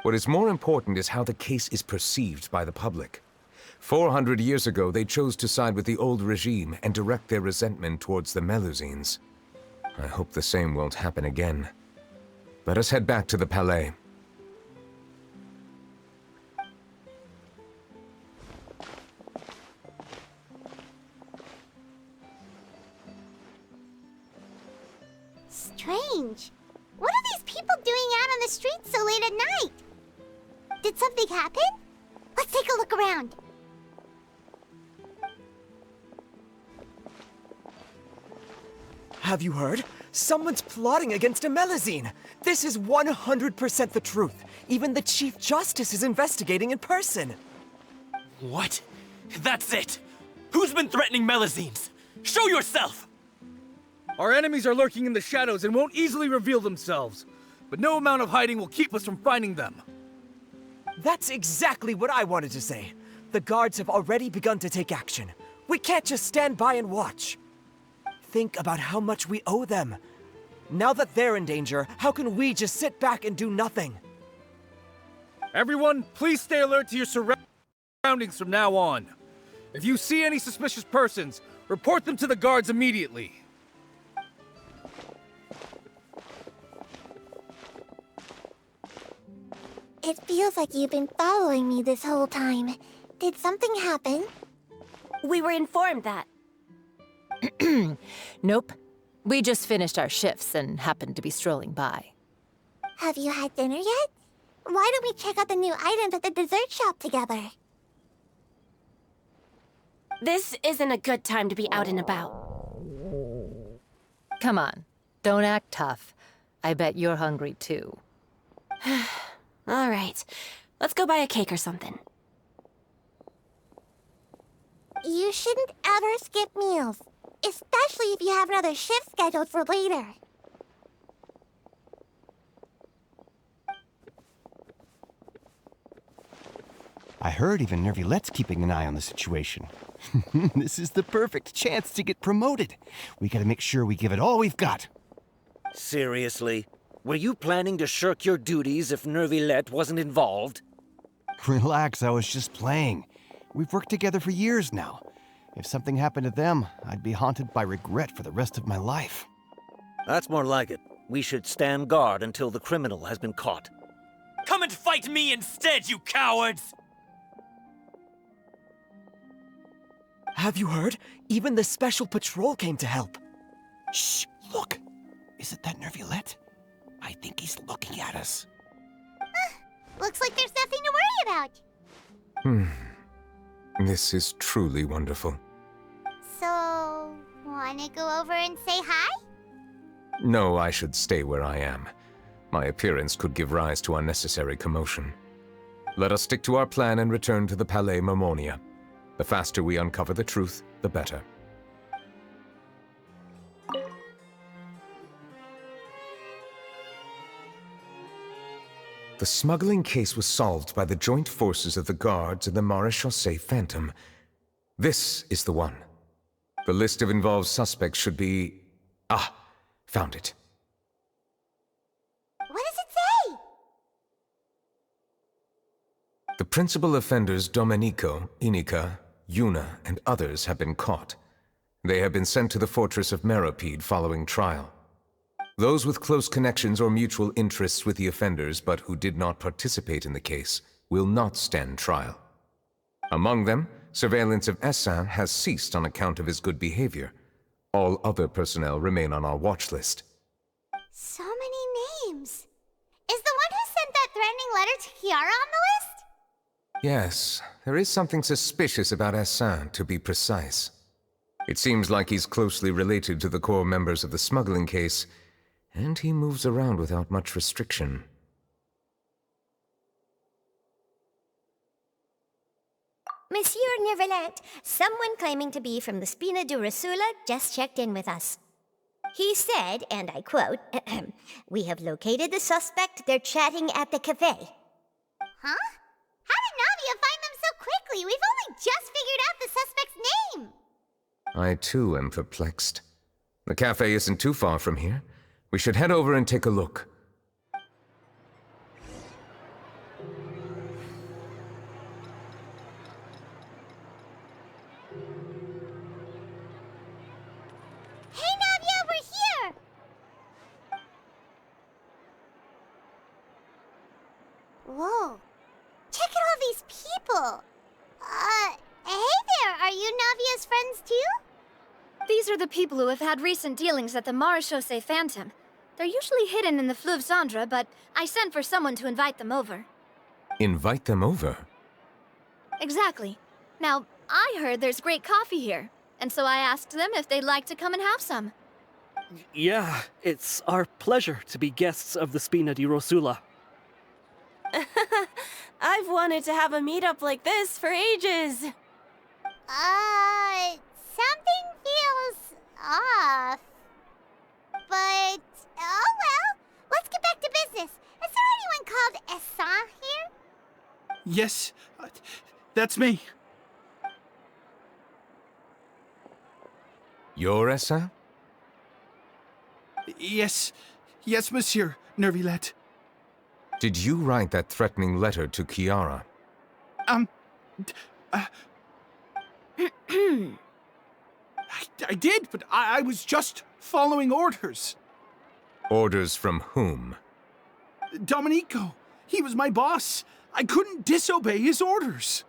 What is more important is how the case is perceived by the public. 400 years ago, they chose to side with the old regime and direct their resentment towards the Melusines. I hope the same won't happen again. Let us head back to the Palais. Strange. What are these people doing out on the streets so late at night? Did something happen? Let's take a look around. Have you heard? Someone's plotting against a Melusine. This is 100% the truth. Even the Chief Justice is investigating in person. What? That's it! Who's been threatening Melusines? Show yourself! Our enemies are lurking in the shadows and won't easily reveal themselves. But no amount of hiding will keep us from finding them. That's exactly what I wanted to say. The guards have already begun to take action. We can't just stand by and watch. Think about how much we owe them. Now that they're in danger, how can we just sit back and do nothing? Everyone, please stay alert to your surroundings from now on. If you see any suspicious persons, report them to the guards immediately. It feels like you've been following me this whole time. Did something happen? We were informed that. Nope. We just finished our shifts and happened to be strolling by. Have you had dinner yet? Why don't we check out the new items at the dessert shop together? This isn't a good time to be out and about. Come on. Don't act tough. I bet you're hungry too. All right. Let's go buy a cake or something. You shouldn't ever skip meals, especially if you have another shift scheduled for later. I heard even Neuvillette's keeping an eye on the situation. This is the perfect chance to get promoted. We gotta make sure we give it all we've got. Seriously? Were you planning to shirk your duties if Neuvillette wasn't involved? Relax, I was just playing. We've worked together for years now. If something happened to them, I'd be haunted by regret for the rest of my life. That's more like it. We should stand guard until the criminal has been caught. Come and fight me instead, you cowards! Have you heard? Even the Special Patrol came to help. Shh! Look! Isn't that Neuvillette? I think he's looking at us. Looks like there's nothing to worry about. This is truly wonderful. So, wanna go over and say hi? No, I should stay where I am. My appearance could give rise to unnecessary commotion. Let us stick to our plan and return to the Palais Mermonia. The faster we uncover the truth, the better. The smuggling case was solved by the joint forces of the guards and the Maréchaussée Phantom. This is the one. The list of involved suspects should be... Ah, found it. What does it say? The principal offenders Domenico, Inica, Yuna, and others have been caught. They have been sent to the fortress of Meropide following trial. Those with close connections or mutual interests with the offenders but who did not participate in the case will not stand trial. Among them, surveillance of Essin has ceased on account of his good behavior. All other personnel remain on our watch list. So many names. Is the one who sent that threatening letter to Kiara on the list? Yes, there is something suspicious about Essin, to be precise. It seems like he's closely related to the core members of the smuggling case, and he moves around without much restriction. Monsieur Neuvillette, someone claiming to be from the Spina Durasula just checked in with us. He said, and I quote, "We have located the suspect. They're chatting at the cafe." Huh? How did Navia find them so quickly? We've only just figured out the suspect's name. I too am perplexed. The cafe isn't too far from here. We should head over and take a look. Hey, Navia, we're here! Whoa. Check out all these people. Hey there, are you Navia's friends too? These are the people who have had recent dealings at the Maréchaussée Phantom. They're usually hidden in the Fleuve Cendre, but I sent for someone to invite them over. Invite them over? Exactly. Now, I heard there's great coffee here, and so I asked them if they'd like to come and have some. Yeah, it's our pleasure to be guests of the Spina di Rosula. I've wanted to have a meetup like this for ages. Something feels off. But, oh well, let's get back to business. Is there anyone called Essin here? Yes, that's me. You're Essin? Yes, monsieur Neuvillette. Did you write that threatening letter to Kiara? I did, but I was just following orders. Orders from whom? Domenico. He was my boss. I couldn't disobey his orders.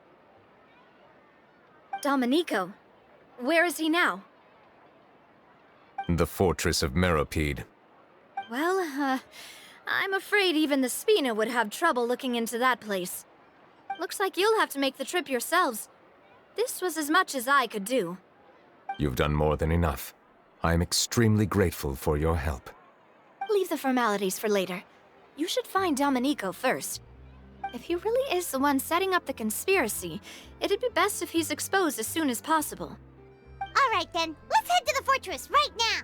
Domenico? Where is he now? The fortress of Meropide. Well, I'm afraid even the Spina would have trouble looking into that place. Looks like you'll have to make the trip yourselves. This was as much as I could do. You've done more than enough. I am extremely grateful for your help. Leave the formalities for later. You should find Domenico first. If he really is the one setting up the conspiracy, it'd be best if he's exposed as soon as possible. All right then, let's head to the fortress right now.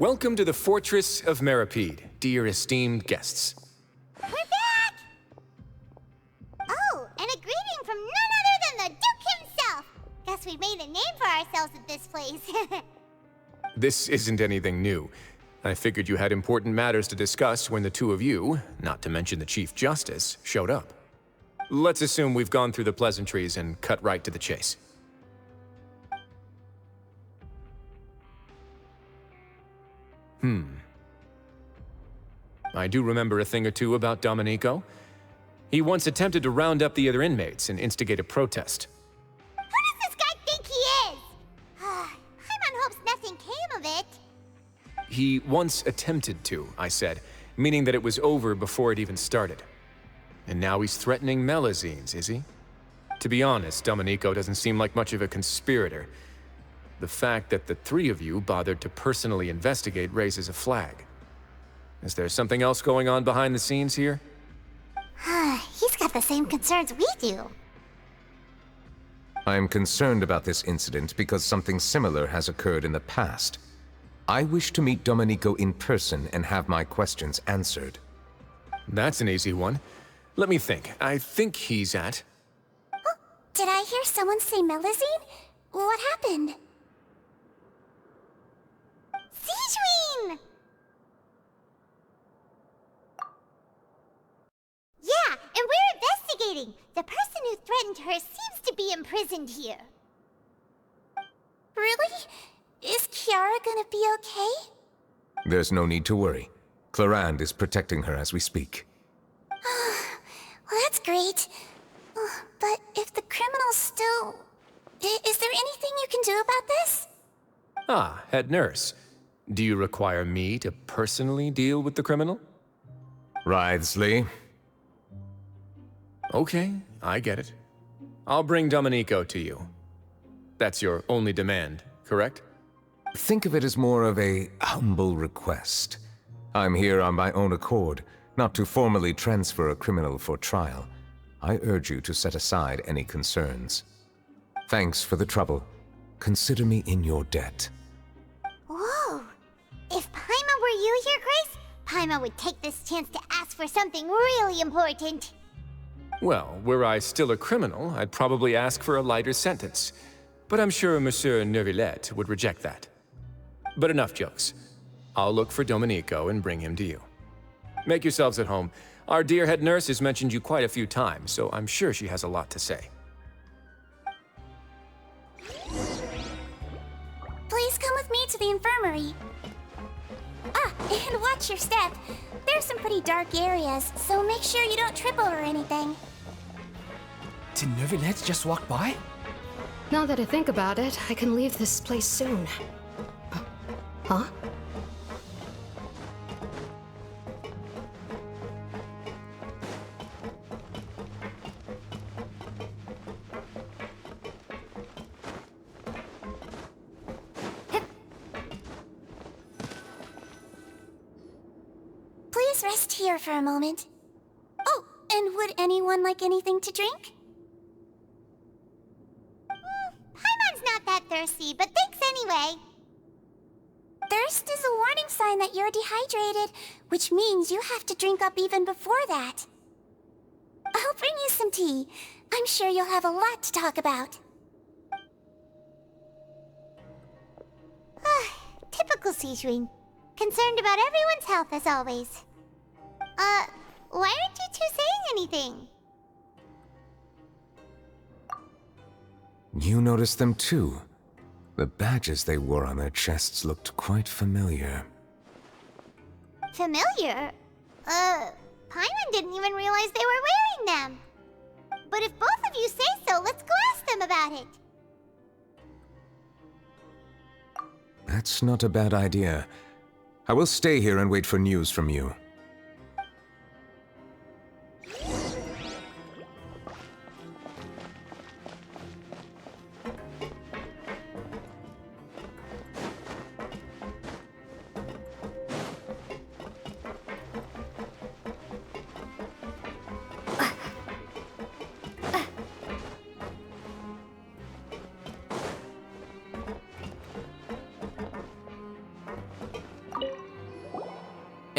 Welcome to the Fortress of Meripede, dear esteemed guests. We're back! Oh, and a greeting from none other than the Duke himself! Guess we made a name for ourselves at this place. This isn't anything new. I figured you had important matters to discuss when the two of you, not to mention the Chief Justice, showed up. Let's assume we've gone through the pleasantries and cut right to the chase. I do remember a thing or two about Domenico. He once attempted to round up the other inmates and instigate a protest. Who does this guy think he is? Paimon hopes nothing came of it. He once attempted to, I said, meaning that it was over before it even started. And now he's threatening Melazines, is he? To be honest, Domenico doesn't seem like much of a conspirator. The fact that the three of you bothered to personally investigate raises a flag. Is there something else going on behind the scenes here? He's got the same concerns we do. I am concerned about this incident because something similar has occurred in the past. I wish to meet Domenico in person and have my questions answered. That's an easy one. Let me think. I think he's at... Oh, did I hear someone say Melazine? What happened? Sigewinne! Yeah, and we're investigating. The person who threatened her seems to be imprisoned here. Really? Is Kiara gonna be okay? There's no need to worry. Clarande is protecting her as we speak. Well, that's great. But if the criminal's still... Is there anything you can do about this? Ah, head nurse. Do you require me to personally deal with the criminal? Wriothesley. Okay, I get it. I'll bring Domenico to you. That's your only demand, correct? Think of it as more of a humble request. I'm here on my own accord, not to formally transfer a criminal for trial. I urge you to set aside any concerns. Thanks for the trouble. Consider me in your debt. Whoa! If Paimon were you here, Grace, Paimon would take this chance to ask for something really important. Well, were I still a criminal, I'd probably ask for a lighter sentence. But I'm sure Monsieur Neuvillette would reject that. But enough jokes. I'll look for Domenico and bring him to you. Make yourselves at home. Our dear head nurse has mentioned you quite a few times, so I'm sure she has a lot to say. Please come with me to the infirmary. Ah, and watch your step. There's some pretty dark areas, so make sure you don't trip over anything. Did Neuvillette just walk by? Now that I think about it, I can leave this place soon. Huh? Please rest here for a moment. Oh, and would anyone like anything to drink? Paimon's not that thirsty, but thanks anyway. Thirst is a warning sign that you're dehydrated, which means you have to drink up even before that. I'll bring you some tea. I'm sure you'll have a lot to talk about. Typical Sigewinne. Concerned about everyone's health as always. Why aren't you two saying anything? You noticed them too. The badges they wore on their chests looked quite familiar. Familiar? Paimon didn't even realize they were wearing them. But if both of you say so, let's go ask them about it. That's not a bad idea. I will stay here and wait for news from you.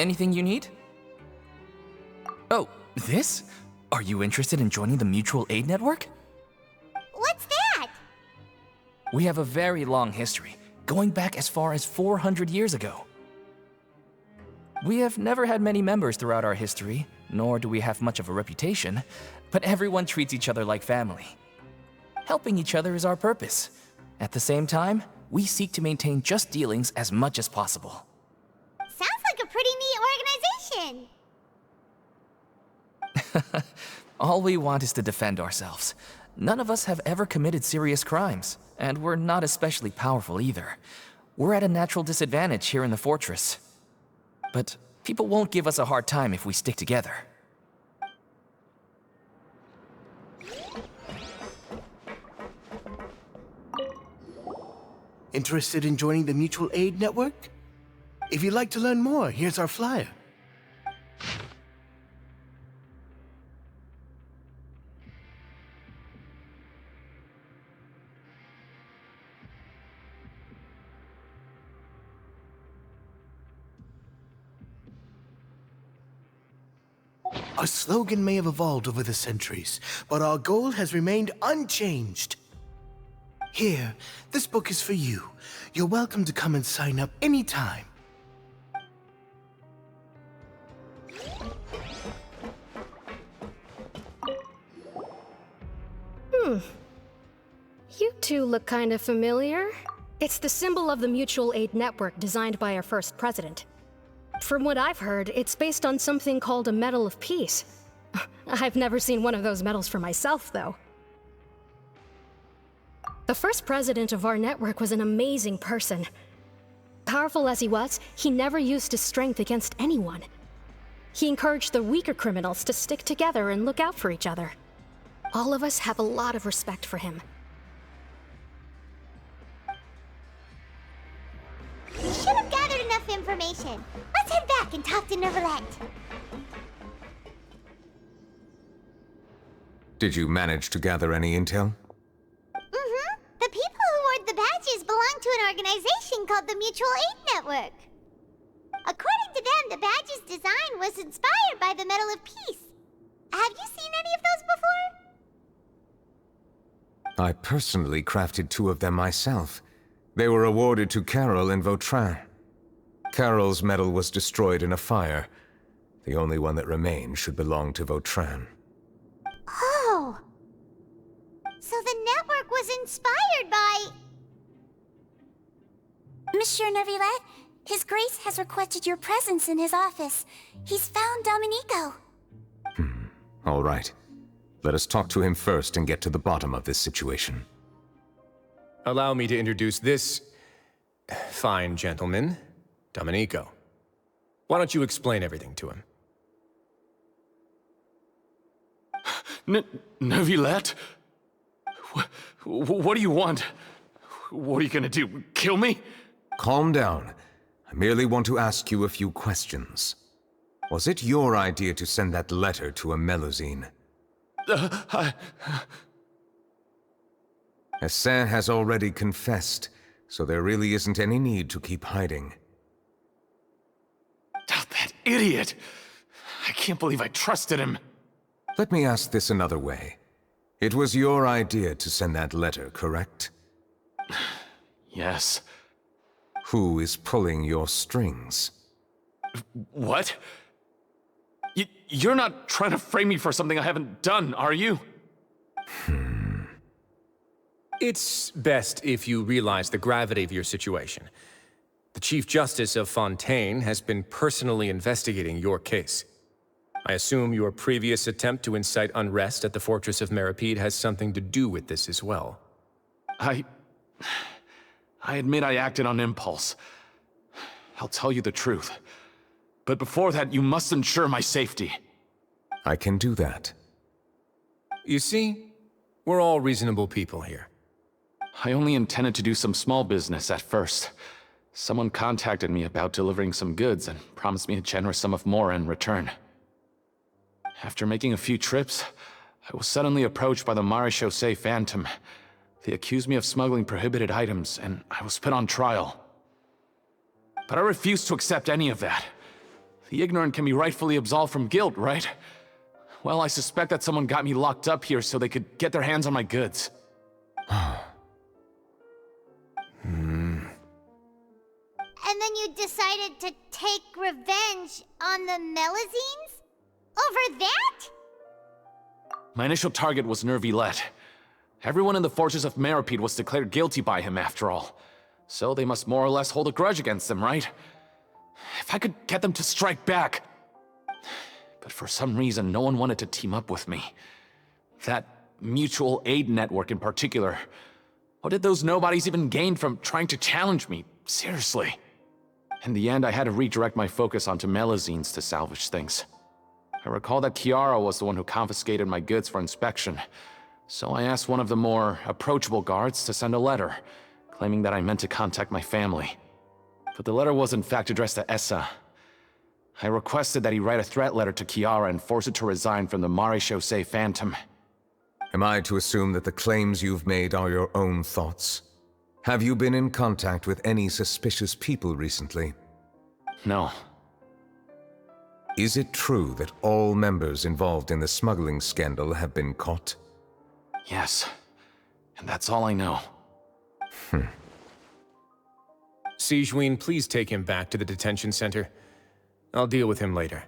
Anything you need? Oh, this? Are you interested in joining the Mutual Aid Network? What's that? We have a very long history, going back as far as 400 years ago. We have never had many members throughout our history, nor do we have much of a reputation, but everyone treats each other like family. Helping each other is our purpose. At the same time, we seek to maintain just dealings as much as possible. Sounds like a pretty neat organization. All we want is to defend ourselves. None of us have ever committed serious crimes, and we're not especially powerful either. We're at a natural disadvantage here in the fortress. But people won't give us a hard time if we stick together. Interested in joining the Mutual Aid Network? If you'd like to learn more, here's our flyer. Our slogan may have evolved over the centuries, but our goal has remained unchanged. Here, this book is for you. You're welcome to come and sign up anytime. You two look kind of familiar. It's the symbol of the Mutual Aid Network designed by our first president. From what I've heard, it's based on something called a Medal of Peace. I've never seen one of those medals for myself, though. The first president of our network was an amazing person. Powerful as he was, he never used his strength against anyone. He encouraged the weaker criminals to stick together and look out for each other. All of us have a lot of respect for him. We should have gathered enough information. Let's head back and talk to Neuvillette. Did you manage to gather any intel? Mm-hmm. The people who wore the badges belong to an organization called the Mutual Aid Network. According to them, the badge's design was inspired by the Medal of Peace. Have you seen any of those before? I personally crafted 2 of them myself. They were awarded to Carol and Vautrin. Carol's medal was destroyed in a fire. The only one that remained should belong to Vautrin. Oh. So the network was inspired by... Monsieur Neuvillette, His Grace has requested your presence in his office. He's found Domenico. All right. Let us talk to him first and get to the bottom of this situation. Allow me to introduce this fine gentleman, Domenico. Why don't you explain everything to him? Neuvillette? What do you want? What are you gonna do? Kill me? Calm down. I merely want to ask you a few questions. Was it your idea to send that letter to a Melusine? Hassan has already confessed, so there really isn't any need to keep hiding. That idiot! I can't believe I trusted him. Let me ask this another way. It was your idea to send that letter, correct? Yes. Who is pulling your strings? What? You're not trying to frame me for something I haven't done, are you? It's best if you realize the gravity of your situation. The Chief Justice of Fontaine has been personally investigating your case. I assume your previous attempt to incite unrest at the Fortress of Meripede has something to do with this as well. I admit I acted on impulse. I'll tell you the truth. But before that, you must ensure my safety. I can do that. You see, we're all reasonable people here. I only intended to do some small business at first. Someone contacted me about delivering some goods and promised me a generous sum of more in return. After making a few trips, I was suddenly approached by the Maréchaussée Phantom. They accused me of smuggling prohibited items, and I was put on trial. But I refused to accept any of that. The ignorant can be rightfully absolved from guilt, right? Well, I suspect that someone got me locked up here so they could get their hands on my goods. And then you decided to take revenge on the Melazines? Over that? My initial target was Neuvillette. Everyone in the Fortress of Meropide was declared guilty by him, after all. So they must more or less hold a grudge against him, right? If I could get them to strike back... But for some reason, no one wanted to team up with me. That mutual aid network in particular. What did those nobodies even gain from trying to challenge me? Seriously. In the end, I had to redirect my focus onto Melazines to salvage things. I recall that Kiara was the one who confiscated my goods for inspection, so I asked one of the more approachable guards to send a letter, claiming that I meant to contact my family. But the letter was in fact addressed to Essa. I requested that he write a threat letter to Kiara and force her to resign from the Maréchaussée Phantom. Am I to assume that the claims you've made are your own thoughts? Have you been in contact with any suspicious people recently? No. Is it true that all members involved in the smuggling scandal have been caught? Yes. And that's all I know. Sigewinne, please take him back to the detention center. I'll deal with him later.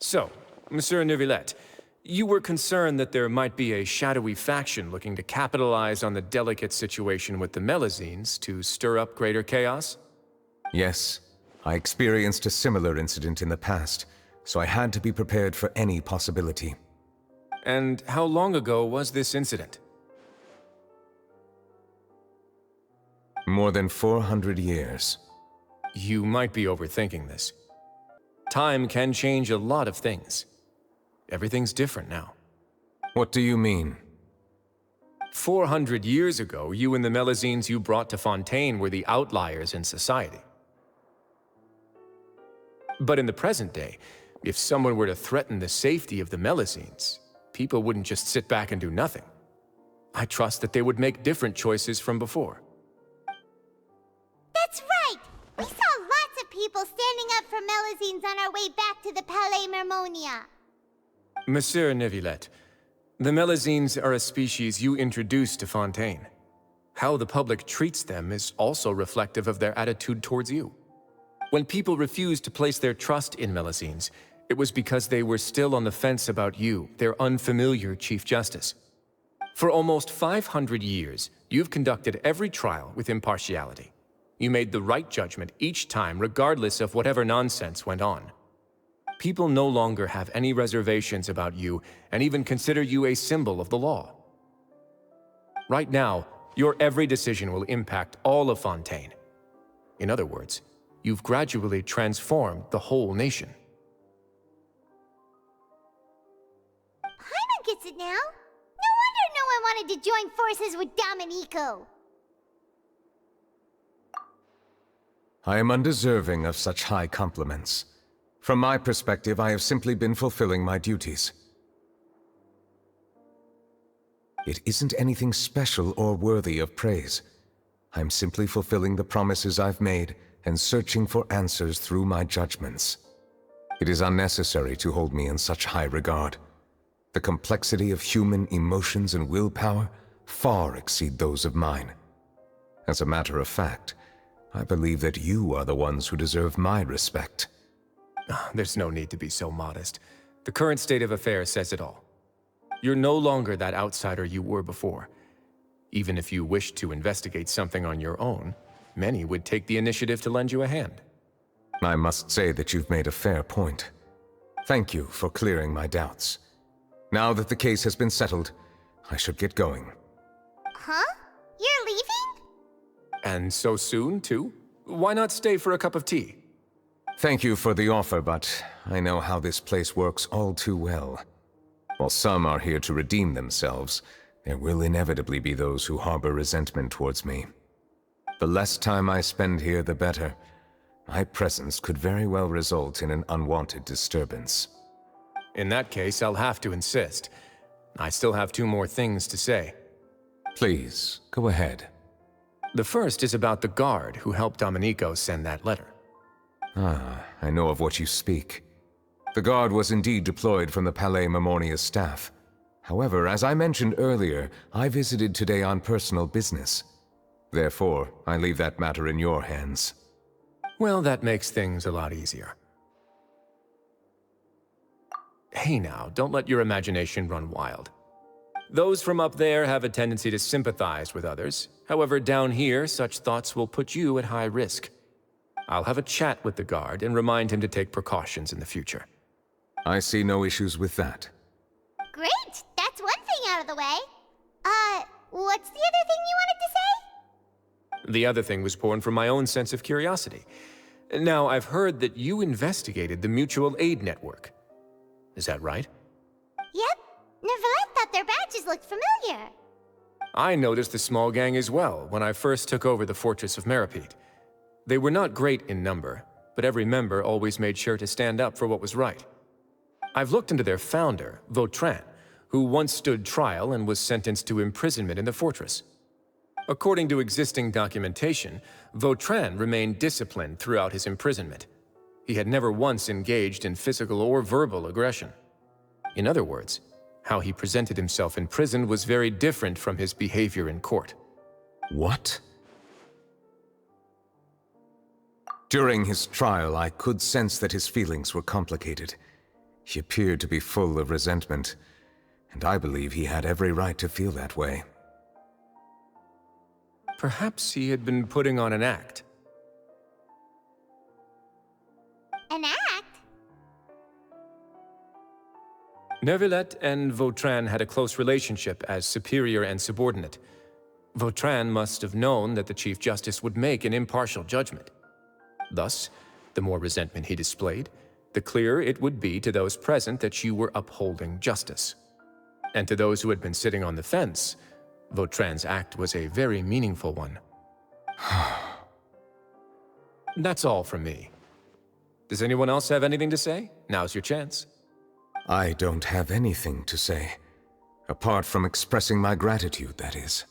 So, Monsieur Neuvillette, you were concerned that there might be a shadowy faction looking to capitalize on the delicate situation with the Melazines to stir up greater chaos? Yes. I experienced a similar incident in the past, so I had to be prepared for any possibility. And how long ago was this incident? More than 400 years. You might be overthinking this. Time can change a lot of things. Everything's different now. What do you mean? 400 years ago, you and the Melazines you brought to Fontaine were the outliers in society. But in the present day, if someone were to threaten the safety of the Melazines, people wouldn't just sit back and do nothing. I trust that they would make different choices from before. That's right! We saw lots of people standing up for Melazines on our way back to the Palais Mermonia. Monsieur Neuvillette, the Melazines are a species you introduced to Fontaine. How the public treats them is also reflective of their attitude towards you. When people refused to place their trust in Melazines, it was because they were still on the fence about you, their unfamiliar Chief Justice. For almost 500 years, you've conducted every trial with impartiality. You made the right judgment each time, regardless of whatever nonsense went on. People no longer have any reservations about you and even consider you a symbol of the law. Right now, your every decision will impact all of Fontaine. In other words, you've gradually transformed the whole nation. Paimon gets it now. No wonder no one wanted to join forces with Domenico. I am undeserving of such high compliments. From my perspective, I have simply been fulfilling my duties. It isn't anything special or worthy of praise. I'm simply fulfilling the promises I've made and searching for answers through my judgments. It is unnecessary to hold me in such high regard. The complexity of human emotions and willpower far exceed those of mine. As a matter of fact, I believe that you are the ones who deserve my respect. There's no need to be so modest. The current state of affairs says it all. You're no longer that outsider you were before. Even if you wished to investigate something on your own, many would take the initiative to lend you a hand. I must say that you've made a fair point. Thank you for clearing my doubts. Now that the case has been settled, I should get going. Huh? You're leaving? And so soon, too? Why not stay for a cup of tea? Thank you for the offer, but I know how this place works all too well. While some are here to redeem themselves, there will inevitably be those who harbor resentment towards me. The less time I spend here, the better. My presence could very well result in an unwanted disturbance. In that case, I'll have to insist. I still have 2 more things to say. Please, go ahead. The first is about the guard who helped Domenico send that letter. Ah, I know of what you speak. The guard was indeed deployed from the Palais Memoria's staff. However, as I mentioned earlier, I visited today on personal business. Therefore, I leave that matter in your hands. Well, that makes things a lot easier. Hey now, don't let your imagination run wild. Those from up there have a tendency to sympathize with others. However, down here, such thoughts will put you at high risk. I'll have a chat with the guard and remind him to take precautions in the future. I see no issues with that. Great! That's one thing out of the way. What's the other thing you wanted to say? The other thing was born from my own sense of curiosity. Now, I've heard that you investigated the mutual aid network. Is that right? Yep. Neuvillette thought their badges looked familiar. I noticed the small gang as well when I first took over the Fortress of Meripede. They were not great in number, but every member always made sure to stand up for what was right. I've looked into their founder, Vautrin, who once stood trial and was sentenced to imprisonment in the fortress. According to existing documentation, Vautrin remained disciplined throughout his imprisonment. He had never once engaged in physical or verbal aggression. In other words, how he presented himself in prison was very different from his behavior in court. What? During his trial, I could sense that his feelings were complicated. He appeared to be full of resentment, and I believe he had every right to feel that way. Perhaps he had been putting on an act. An act? Neuvillette and Vautrin had a close relationship as superior and subordinate. Vautrin must have known that the Chief Justice would make an impartial judgment. Thus, the more resentment he displayed, the clearer it would be to those present that you were upholding justice. And to those who had been sitting on the fence, Vautrin's act was a very meaningful one. That's all from me. Does anyone else have anything to say? Now's your chance. I don't have anything to say. Apart from expressing my gratitude, that is.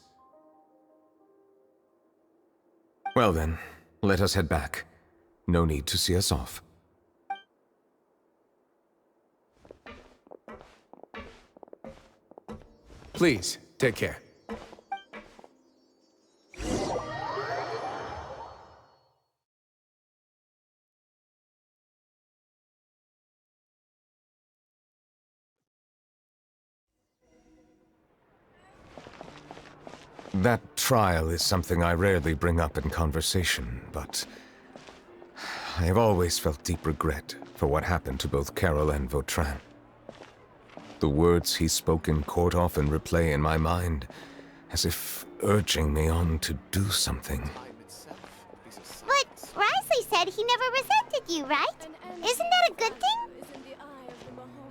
Well then, let us head back. No need to see us off. Please, take care. That trial is something I rarely bring up in conversation, but I have always felt deep regret for what happened to both Carol and Vautrin. The words he spoke in court often replay in my mind, as if urging me on to do something. But Risley said he never resented you, right? Isn't that a good thing?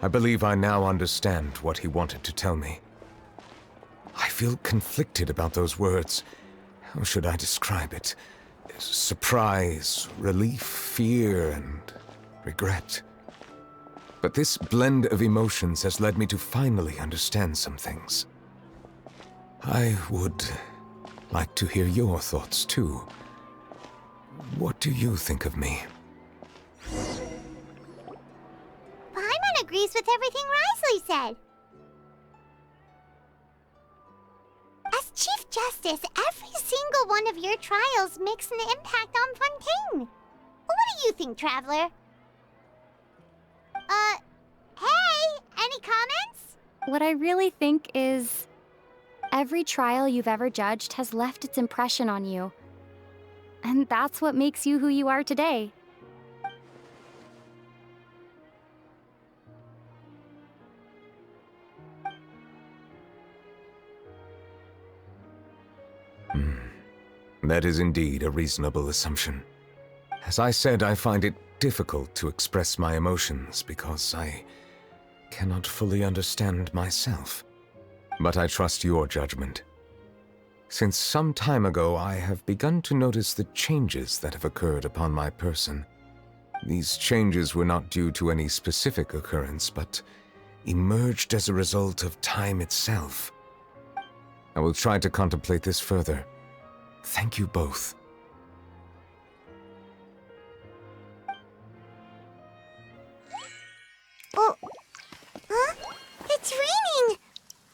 I believe I now understand what he wanted to tell me. I feel conflicted about those words. How should I describe it? Surprise, relief, fear, and regret. But this blend of emotions has led me to finally understand some things. I would like to hear your thoughts, too. What do you think of me? Paimon agrees with everything Risley said. As Chief Justice, every single one of your trials makes an impact on Fontaine. What do you think, Traveler? Hey, any comments? What I really think is, every trial you've ever judged has left its impression on you. And that's what makes you who you are today. That is indeed a reasonable assumption. As I said, I find it difficult to express my emotions because I cannot fully understand myself. But I trust your judgment. Since some time ago, I have begun to notice the changes that have occurred upon my person. These changes were not due to any specific occurrence, but emerged as a result of time itself. I will try to contemplate this further. Thank you both. Oh, huh? It's raining!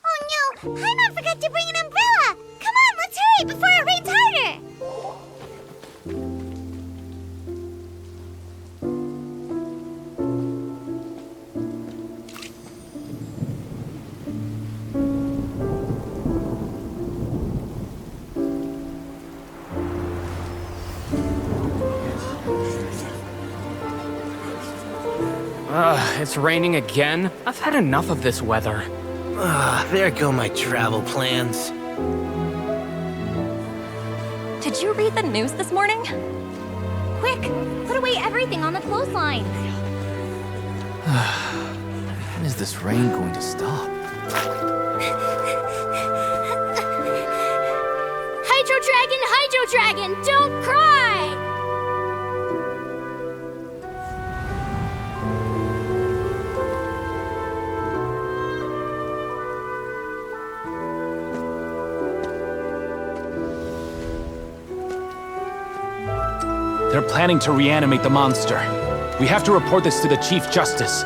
Oh no, Paimon forgot to bring an umbrella! Come on, let's hurry before it rains harder! It's raining again? I've had enough of this weather. There go my travel plans. Did you read the news this morning? Quick, put away everything on the clothesline. When is this rain going to stop? Hydro Dragon, don't cry! They're planning to reanimate the monster. We have to report this to the Chief Justice.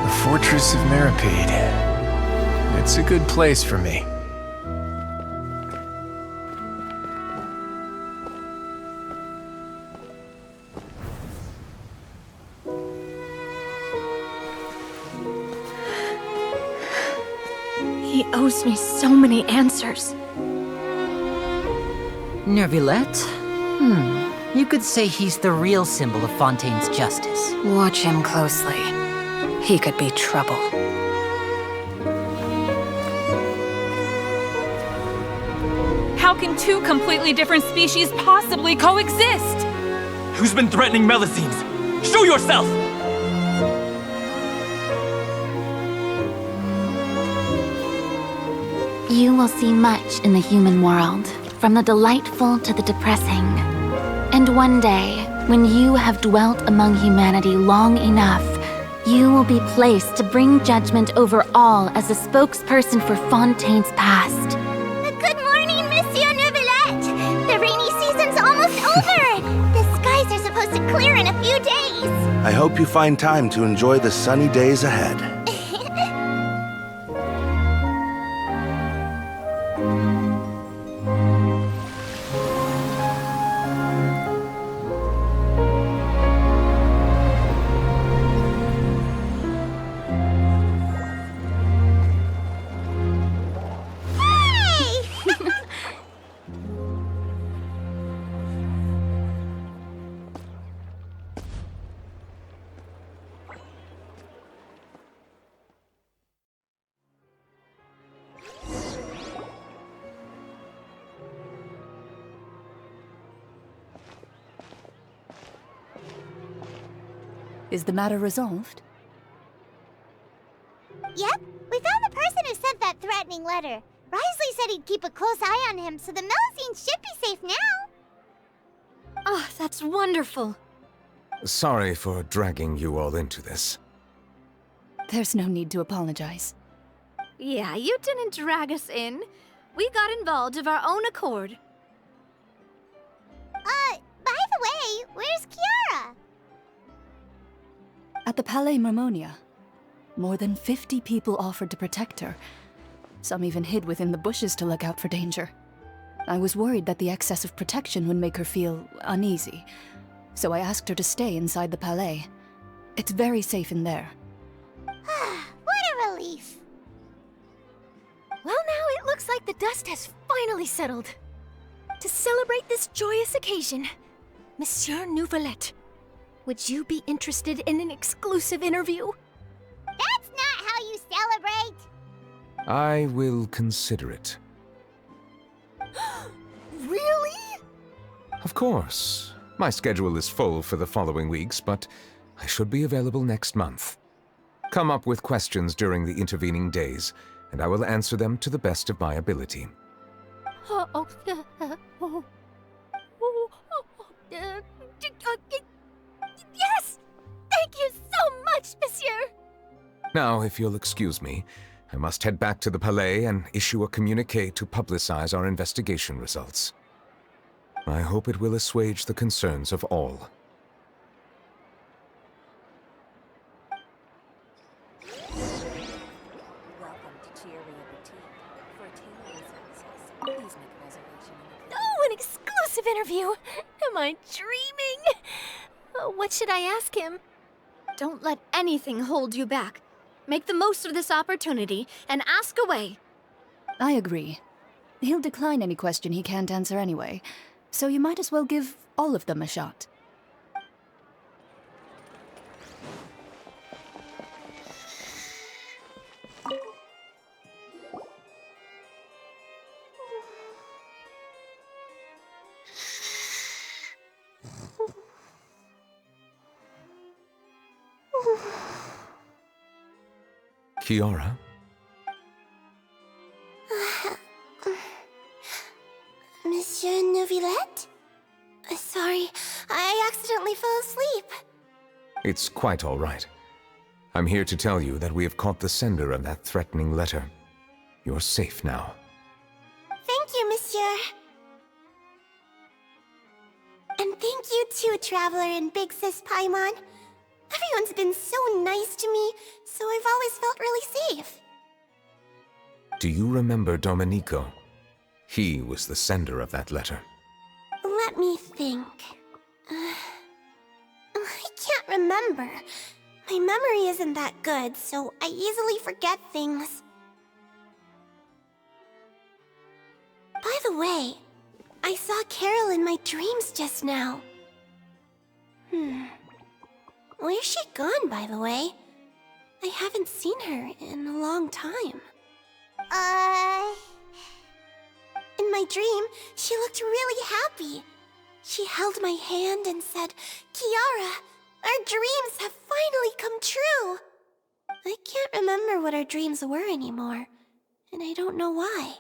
The Fortress of Meripede. It's a good place for me. He owes me so many answers. Neuvillette? You could say he's the real symbol of Fontaine's justice. Watch him closely. He could be trouble. How can two completely different species possibly coexist? Who's been threatening Melusines? Show yourself! You will see much in the human world, from the delightful to the depressing. And one day, when you have dwelt among humanity long enough, you will be placed to bring judgment over all as a spokesperson for Fontaine's past. Good morning, Monsieur Neuvillette! The rainy season's almost over! The skies are supposed to clear in a few days! I hope you find time to enjoy the sunny days ahead. Is the matter resolved? Yep, we found the person who sent that threatening letter. Risley said he'd keep a close eye on him, so the Melusines should be safe now. Oh, that's wonderful. Sorry for dragging you all into this. There's no need to apologize. Yeah, you didn't drag us in. We got involved of our own accord. By the way, where's Kiara? At the Palais Mermonia, more than 50 people offered to protect her. Some even hid within the bushes to look out for danger. I was worried that the excess of protection would make her feel uneasy, so I asked her to stay inside the Palais. It's very safe in there. What a relief. Well, now it looks like the dust has finally settled. To celebrate this joyous occasion, Monsieur Neuvillette, would you be interested in an exclusive interview? That's not how you celebrate! I will consider it. Really? Of course. My schedule is full for the following weeks, but I should be available next month. Come up with questions during the intervening days, and I will answer them to the best of my ability. Yes! Thank you so much, Miss Now, if you'll excuse me, I must head back to the Palais and issue a communiqué to publicize our investigation results. I hope it will assuage the concerns of all. Oh, an exclusive interview! Am I dreaming? What should I ask him? Don't let anything hold you back. Make the most of this opportunity and ask away. I agree. He'll decline any question he can't answer anyway, so you might as well give all of them a shot. Kiara? Monsieur Neuvillette? Sorry, I accidentally fell asleep. It's quite all right. I'm here to tell you that we have caught the sender of that threatening letter. You're safe now. Thank you, monsieur. And thank you too, Traveler and Big Sis Paimon. Everyone's been so nice to me, so I've always felt really safe. Do you remember Domenico? He was the sender of that letter. Let me think. I can't remember. My memory isn't that good, so I easily forget things. By the way, I saw Carol in my dreams just now. Where's she gone, by the way? I haven't seen her in a long time. In my dream, she looked really happy. She held my hand and said, "Kiara, our dreams have finally come true." I can't remember what our dreams were anymore, and I don't know why.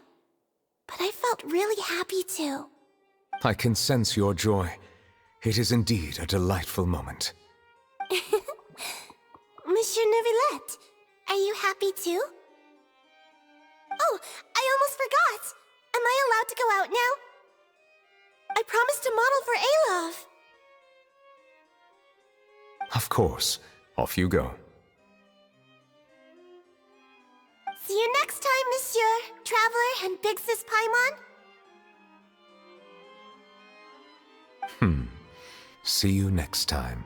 But I felt really happy too. I can sense your joy. It is indeed a delightful moment. Monsieur Neuvillette, are you happy too? Oh, I almost forgot! Am I allowed to go out now? I promised to model for Alov. Of course. Off you go. See you next time, Monsieur, Traveler, and Big Sis Paimon. See you next time.